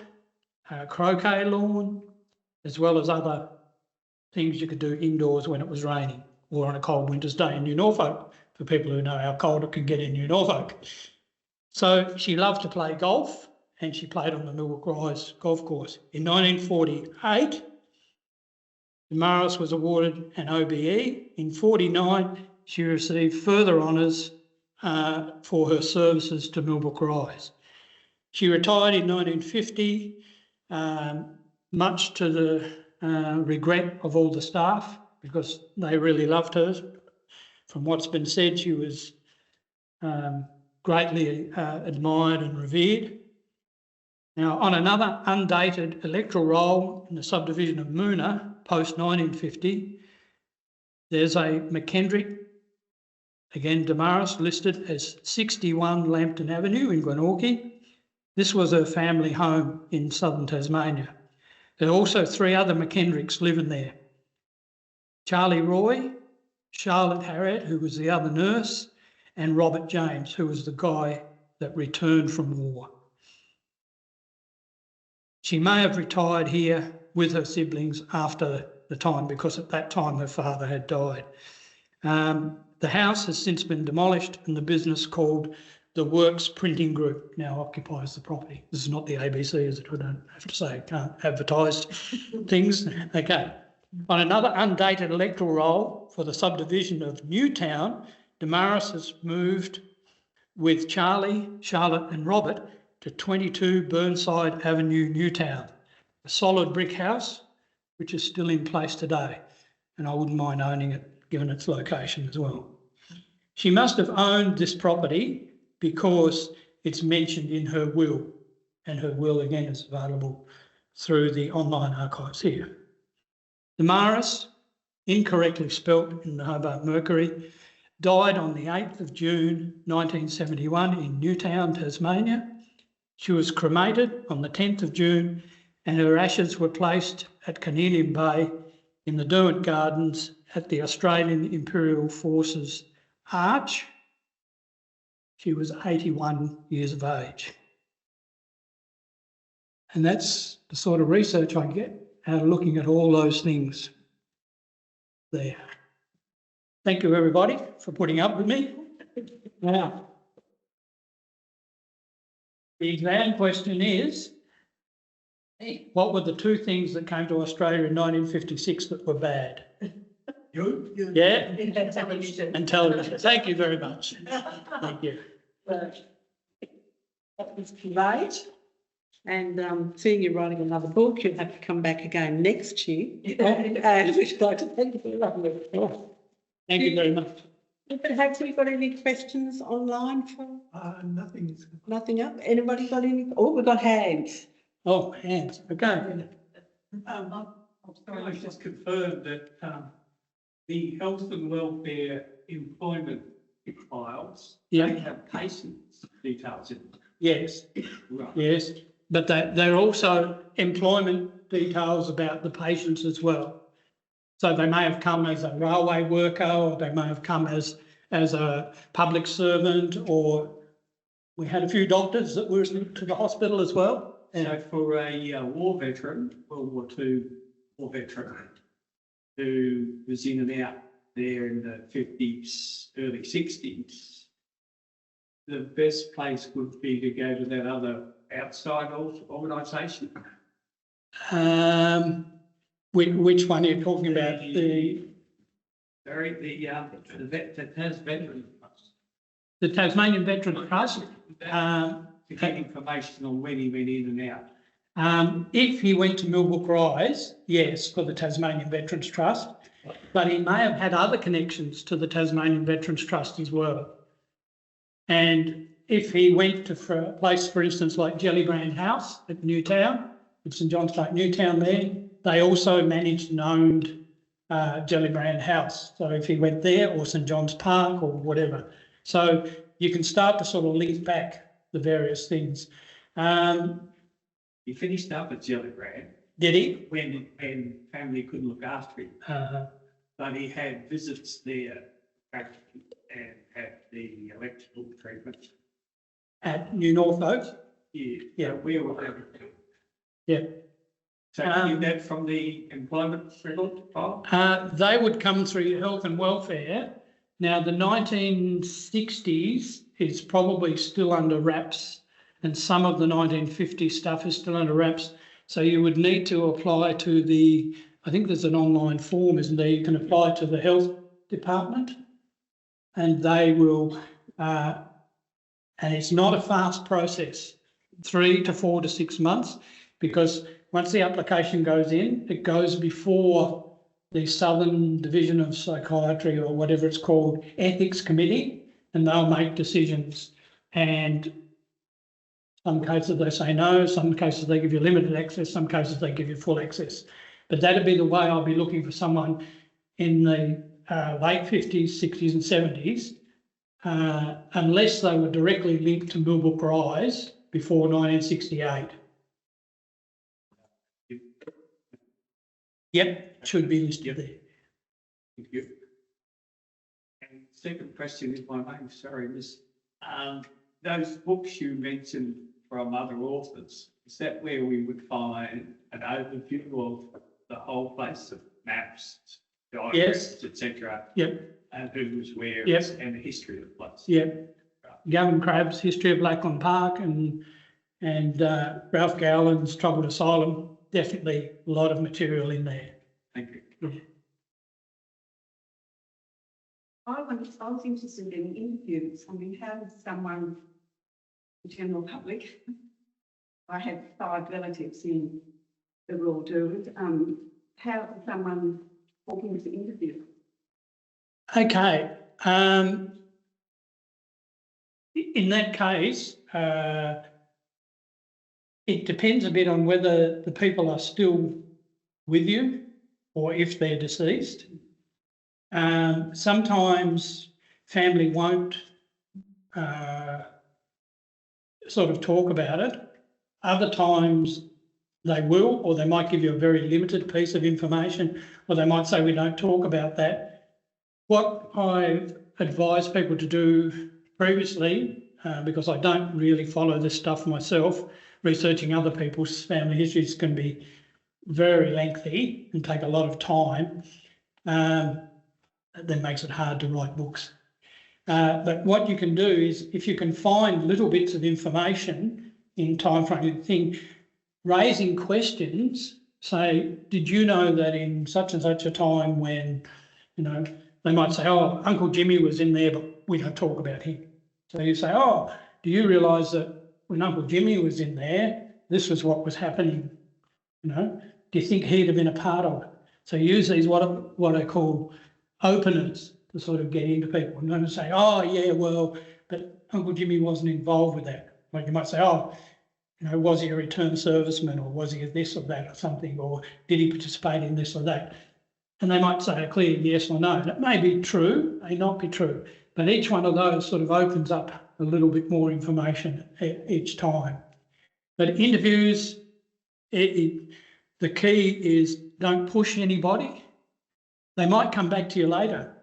a croquet lawn, as well as other things you could do indoors when it was raining or on a cold winter's day in New Norfolk, for people who know how cold it can get in New Norfolk. So she loved to play golf, and she played on the Millbrook Rise golf course. In 1948, Damaris was awarded an OBE. In 1949, she received further honours for her services to Millbrook Rise. She retired in 1950, much to the regret of all the staff, because they really loved her. From what's been said, she was greatly admired and revered. Now, on another undated electoral roll in the subdivision of Moona, post-1950, there's a McKendrick, again Damaris, listed as 61 Lambton Avenue in Glenorchy. This was her family home in southern Tasmania. There are also 3 other McKendricks living there. Charlie Roy, Charlotte Harriet, who was the other nurse, and Robert James, who was the guy that returned from war. She may have retired here with her siblings after the time, because at that time her father had died. The house has since been demolished, and the business called the Works Printing Group now occupies the property. This is not the ABC, is it? I don't have to say, I can't advertise things. Okay. On another undated electoral roll for the subdivision of Newtown, Damaris has moved with Charlie, Charlotte and Robert to 22 Burnside Avenue, Newtown, a solid brick house which is still in place today, and I wouldn't mind owning it given its location as well. She must have owned this property because it's mentioned in her will, and her will again is available through the online archives here. Damaris, incorrectly spelt in the Hobart Mercury, died on the 8th of June 1971 in Newtown, Tasmania. She was cremated on the 10th of June, and her ashes were placed at Carnelian Bay in the Derwent Gardens at the Australian Imperial Forces Arch. She was 81 years of age. And that's the sort of research I get out of looking at all those things there. Thank you, everybody, for putting up with me. Now, the exam question is, what were the 2 things that came to Australia in 1956 that were bad? You? Yeah? And television. Thank you very much. Thank you. That was great. And seeing you're writing another book, you'll have to come back again next year. And we'd like to thank you for lovely. Thank you very much. But have we got any questions online for? Nothing. Nothing up. Anybody got any? Oh, we've got hands. Oh, hands. Okay. I'm sorry, I just confirmed that the health and welfare employment files, they have patients' details in them. Yes. Right. Yes. But they're also employment details about the patients as well. So they may have come as a railway worker, or they may have come as a public servant, or we had a few doctors that were to the hospital as well. So for a war veteran, World War II war veteran, who was in and out there in the 50s, early 60s, the best place would be to go to that other outside organisation. Which one are you talking about? The Veteran Trust. The Tasmanian Veterans Trust. To get information on when he went in and out. If he went to Millbrook Rise, yes, for the Tasmanian Veterans Trust, but he may have had other connections to the Tasmanian Veterans Trust as well. And if he went to a place, for instance, like Jellybrand House at Newtown, at St John's Park, Newtown there, they also managed and owned Jellybrand House. So if he went there, or St John's Park, or whatever. So you can start to sort of link back the various things. He finished up at Jellybrand. Did he? When family couldn't look after him. But he had visits there back and had the electrical treatment. At New Norfolk. Yeah, where would that be? Yeah. So you get that from the employment record file? They would come through health and welfare. Now, the 1960s is probably still under wraps, and some of the 1950 stuff is still under wraps. So you would need to apply to the, I think there's an online form, isn't there? You can apply to the health department, and they will, and it's not a fast process, 3 to 4 to 6 months, because once the application goes in, it goes before the Southern Division of Psychiatry, or whatever it's called, Ethics Committee, and they'll make decisions. And some cases they say no, some cases they give you limited access, some cases they give you full access. But that'd be the way I'll be looking for someone in the late 50s, 60s and 70s, unless they were directly linked to Millbrook Rise before 1968. Yep, should be listed there. Thank you. And second question, if I may, sorry, Miss, those books you mentioned from other authors, is that where we would find an overview of the whole place of maps, diagrams, etc.? Yep. And who was where, yep, and the history of the place? Yep. Gavin Crabb's History of Lackland Park and Ralph Gowland's Troubled Asylum. Definitely a lot of material in there. Thank you. I was interested in interviews. I mean, how does someone, the general public, I have 5 relatives in the Royal Derwent, how does someone walk into the interview? Okay. In that case, it depends a bit on whether the people are still with you or if they're deceased. Sometimes family won't sort of talk about it. Other times they will, or they might give you a very limited piece of information, or they might say we don't talk about that. What I've advised people to do previously, because I don't really follow this stuff myself, researching other people's family histories can be very lengthy and take a lot of time. That makes it hard to write books. But what you can do is, if you can find little bits of information in time frame thing, raising questions, say, did you know that in such and such a time when, you know, they might say, oh, Uncle Jimmy was in there, but we don't talk about him. So you say, oh, do you realise that when Uncle Jimmy was in there, this was what was happening? You know, do you think he'd have been a part of it? So use these what I call openers to sort of get into people, and then say, oh yeah, well, but Uncle Jimmy wasn't involved with that. Like you might say, oh, you know, was he a returned serviceman, or was he a this or that or something, or did he participate in this or that? And they might say a clear yes or no. And it may be true, may not be true, but each one of those sort of opens up a little bit more information each time. But interviews, the key is don't push anybody. They might come back to you later.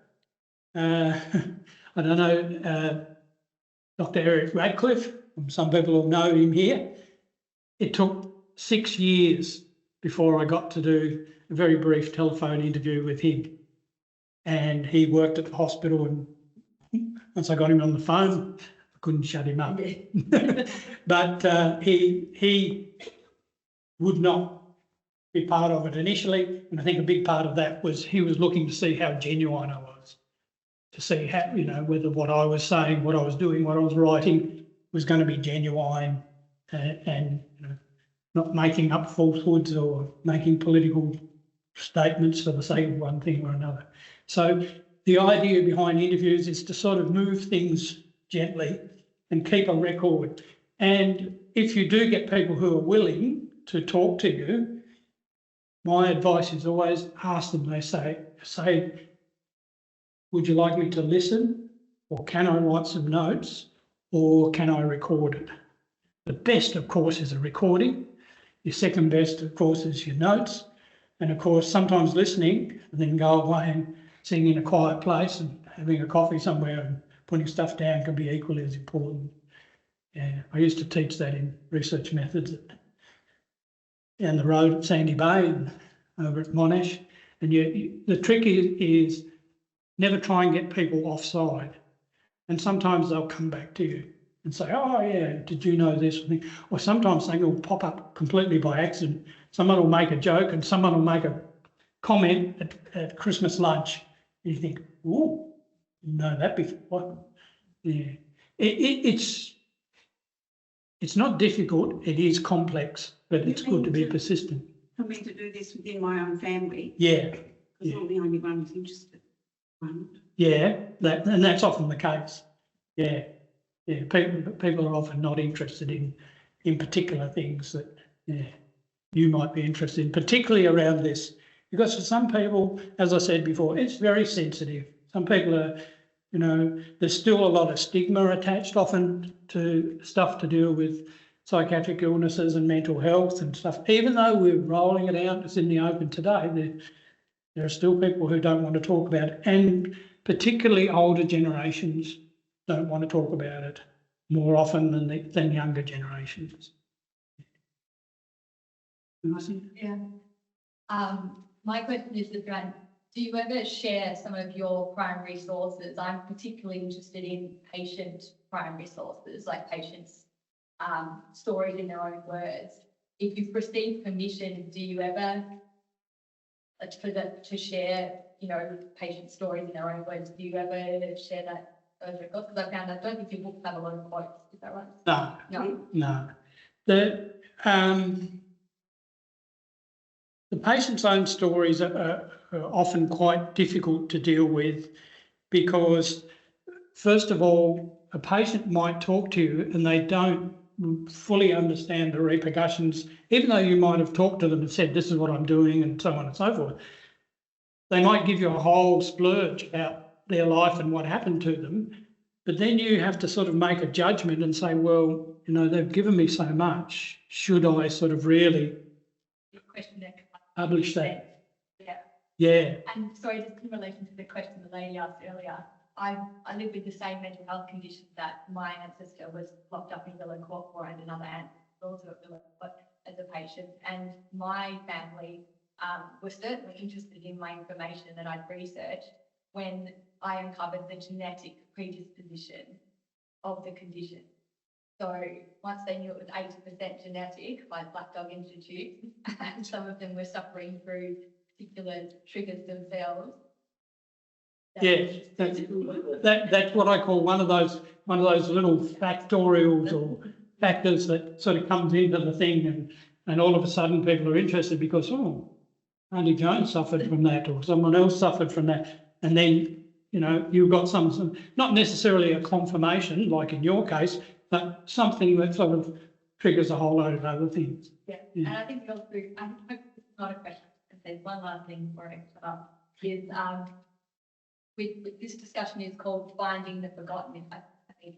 I don't know, Dr. Eric Radcliffe, some people will know him here. It took 6 years before I got to do a very brief telephone interview with him. And he worked at the hospital, and once I got him on the phone, I couldn't shut him up. Yeah. But he would not be part of it initially, and I think a big part of that was he was looking to see how genuine I was, to see how, you know, whether what I was saying, what I was doing, what I was writing was going to be genuine and you know, not making up falsehoods or making political statements for the sake of one thing or another. So the idea behind interviews is to sort of move things gently and keep a record. And if you do get people who are willing to talk to you, my advice is always ask them. They say, would you like me to listen, or can I write some notes, or can I record it? The best, of course, is a recording. Your second best, of course, is your notes. And of course, sometimes listening, and then go away and sing in a quiet place and having a coffee somewhere and putting stuff down can be equally as important. Yeah, I used to teach that in research methods down the road at Sandy Bay and over at Monash. And the trick is never try and get people offside. And sometimes they'll come back to you and say, oh yeah, did you know this? Or sometimes something will pop up completely by accident. Someone will make a joke and someone will make a comment at Christmas lunch. And you think, oh, you know that before. Yeah. It's not difficult, it is complex, but it's good to be persistent. For me to do this within my own family. Yeah. Because I'm the only one who's interested. Yeah, and that's often the case. Yeah, yeah. People are often not interested in particular things that you might be interested in, particularly around this, because for some people, as I said before, it's very sensitive. Some people are, you know, there's still a lot of stigma attached often to stuff to do with psychiatric illnesses and mental health and stuff. Even though we're rolling it out, it's in the open today, there are still people who don't want to talk about it, and particularly older generations don't want to talk about it more often than younger generations. Yeah. My question is around, do you ever share some of your primary sources? I'm particularly interested in patient primary sources, like patients' stories in their own words. If you've received permission, do you ever to share, you know, patient stories in their own words? Do you ever share those records? Because I found I don't think your books have a lot of quotes. Is that right? No. The patient's own stories are often quite difficult to deal with because, first of all, a patient might talk to you and they don't fully understand the repercussions, even though you might have talked to them and said, this is what I'm doing and so on and so forth. They might give you a whole splurge about their life and what happened to them, but then you have to sort of make a judgment and say, well, you know, they've given me so much, should I sort of really publish that? Yeah. Yeah. And sorry, just in relation to the question the lady asked earlier, I live with the same mental health condition that my ancestor was locked up in Lyell for, and another ancestor also at Lyell as a patient. And my family were certainly interested in my information that I'd researched when I uncovered the genetic predisposition of the condition. So once they knew it was 80% genetic by Black Dog Institute, and some of them were suffering through particular triggers themselves. Yeah, that's what I call one of those little factorials or factors that sort of comes into the thing, and all of a sudden people are interested because, oh, Auntie Joan suffered from that, or someone else suffered from that, and then, you know, you've got some not necessarily a confirmation like in your case, but something that sort of triggers a whole load of other things. Yeah. And I think also, I hope it's not a question, there's one last thing for it is with this discussion is called Finding the Forgotten. I think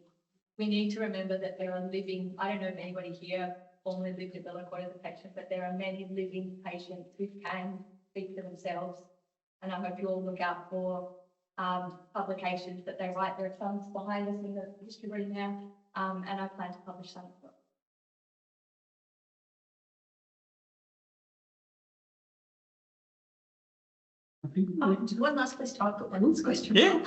we need to remember that there are living, I don't know if anybody here formerly lived at Lyell as a patient, but there are many living patients who can speak for themselves. And I hope you all look out for publications that they write. There are some behind us in the history room now, and I plan to publish some as well. One last question. I've got one last question. Yeah.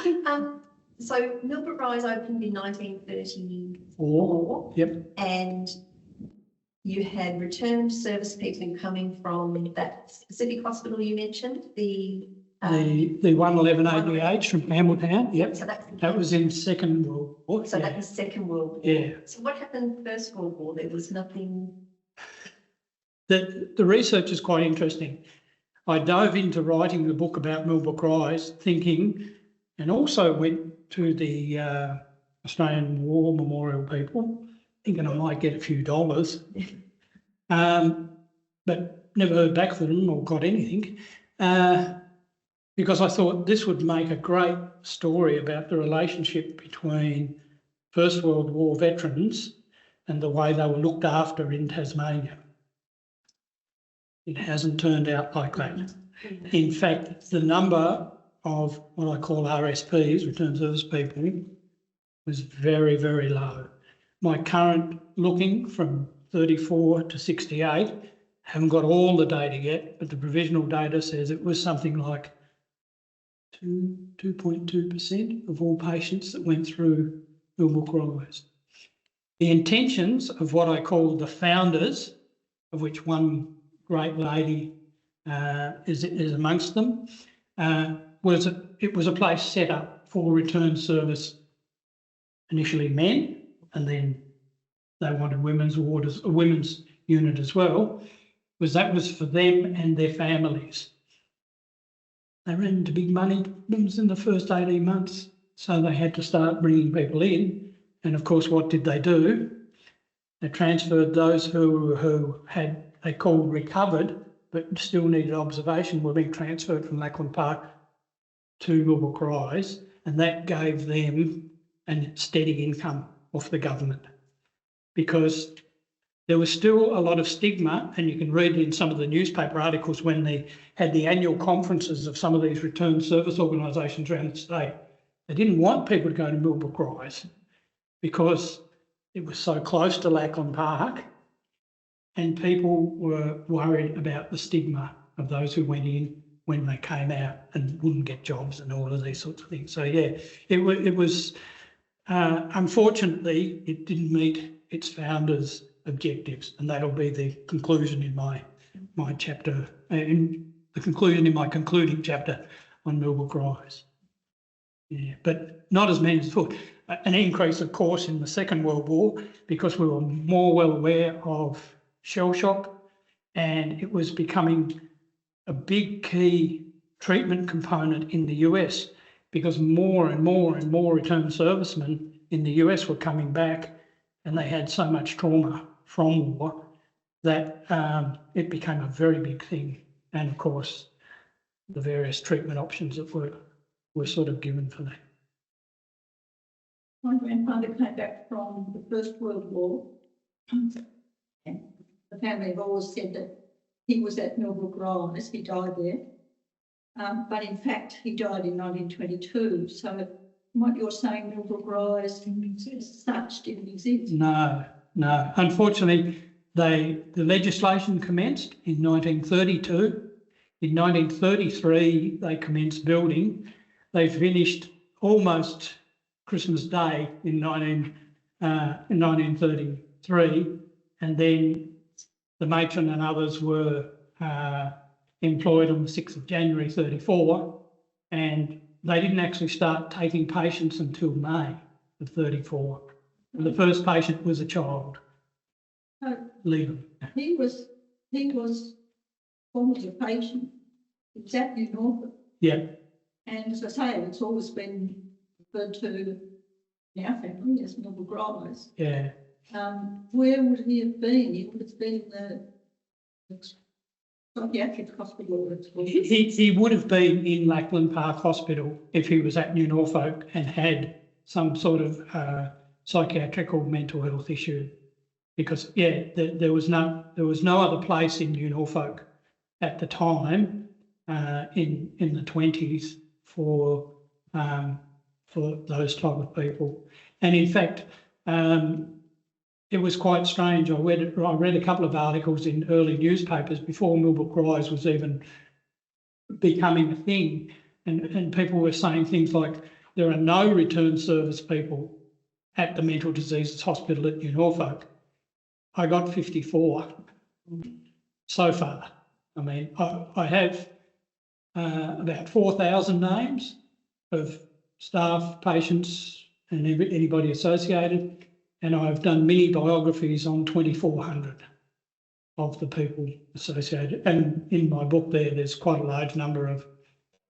So Milbert Rise opened in 1934. Yep. And you had returned service people coming from that specific hospital you mentioned, the 111 ADH from Campbelltown. Yep. So that was in Second World War. So that was Second World War. Yeah. So what happened First World War? There was nothing. The research is quite interesting. I dove into writing the book about Milbert Rise thinking, and also went to the Australian War Memorial people, thinking I might get a few dollars, but never heard back from them or got anything, because I thought this would make a great story about the relationship between First World War veterans and the way they were looked after in Tasmania. It hasn't turned out like that. In fact, the number of what I call RSPs, return service people, was very, very low. My current looking from 34 to 68, haven't got all the data yet, but the provisional data says it was something like 2.2% of all patients that went through Millbrook Rise. The intentions of what I call the founders, of which one great lady is amongst them, it was a place set up for return service, initially men, and then they wanted women's ward, a women's unit as well, that was for them and their families. They ran into big money problems in the first 18 months, so they had to start bringing people in. And of course, what did they do? They transferred those who had, they called recovered, but still needed observation, were being transferred from Lackland Park to Millbrook Rise, and that gave them a steady income off the government, because there was still a lot of stigma, and you can read in some of the newspaper articles when they had the annual conferences of some of these return service organisations around the state. They didn't want people to go to Millbrook Rise because it was so close to Lackland Park, and people were worried about the stigma of those who went in when they came out and wouldn't get jobs and all of these sorts of things. So yeah, it was unfortunately, it didn't meet its founders' objectives, and that'll be the conclusion in my chapter, in the conclusion in my concluding chapter on Millbrook Rise. Yeah, but not as many as thought. An increase, of course, in the Second World War, because we were more well aware of shell shock, and it was becoming a big key treatment component in the US, because more and more and more return servicemen in the US were coming back, and they had so much trauma from war that it became a very big thing. And of course, the various treatment options that were sort of given for that. My grandfather came back from the First World War, and the family have always said that he was at Millbrook Rise, he died there. But in fact, he died in 1922. So what you're saying, Millbrook Rise as such didn't exist? No. Unfortunately, the legislation commenced in 1932. In 1933, they commenced building. They finished almost Christmas Day in 1933, and then the matron and others were employed on the 6th of January 34, and they didn't actually start taking patients until May of 34. And the first patient was a child. Legal. He was formerly a patient. He was at Norfolk. Yeah. And as I say, it's always been referred to in our family as Millbrook Rise. Yeah. Where would he have been? He would have been in the Psychiatric Hospital. He would have been in Lackland Park Hospital if he was at New Norfolk and had some sort of psychiatric or mental health issue, because there was no other place in New Norfolk at the time in the 20s for those type of people. And in fact, it was quite strange. I read a couple of articles in early newspapers before Millbrook Rise was even becoming a thing, and people were saying things like, there are no return service people at the Mental Diseases Hospital at New Norfolk. I got 54 so far. I mean, I have about 4,000 names of staff, patients and anybody associated, and I've done mini biographies on 2,400 of the people associated. And in my book there's quite a large number of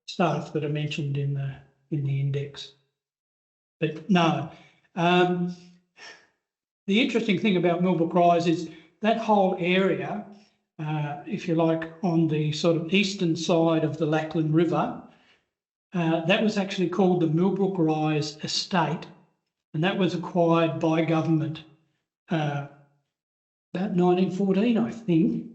staff that are mentioned in the index. But no, the interesting thing about Millbrook Rise is that whole area, if you like, on the sort of eastern side of the Lackland River, that was actually called the Millbrook Rise Estate, and that was acquired by government about 1914, I think.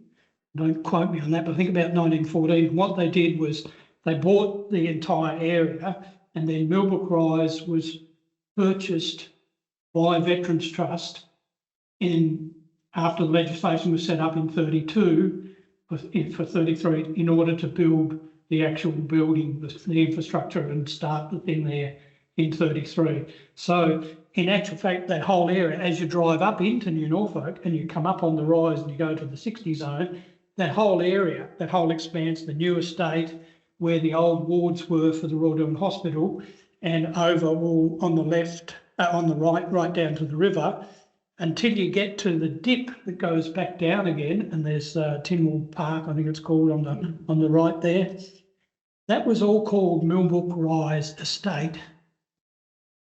Don't quote me on that, but I think about 1914. And what they did was they bought the entire area, and then Millbrook Rise was purchased by Veterans Trust after the legislation was set up in 32 for 33 in order to build the actual building, the infrastructure, and start the thing there in 33. So in actual fact, that whole area, as you drive up into New Norfolk and you come up on the rise and you go to the 60 zone, that whole area, that whole expanse, the new estate where the old wards were for the Royal Durham Hospital, and over all on the left, on the right down to the river, until you get to the dip that goes back down again, and there's Tinwell Park, I think it's called, on the right there. That was all called Millbrook Rise Estate,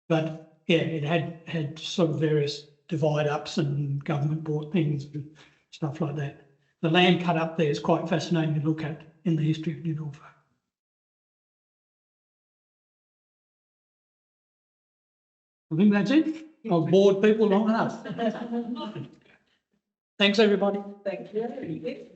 but yeah, it had sort of various divide-ups, and government bought things and stuff like that. The land cut up there is quite fascinating to look at in the history of New Norfolk. I think that's it. I've bored people long enough. Thanks, everybody. Thank you.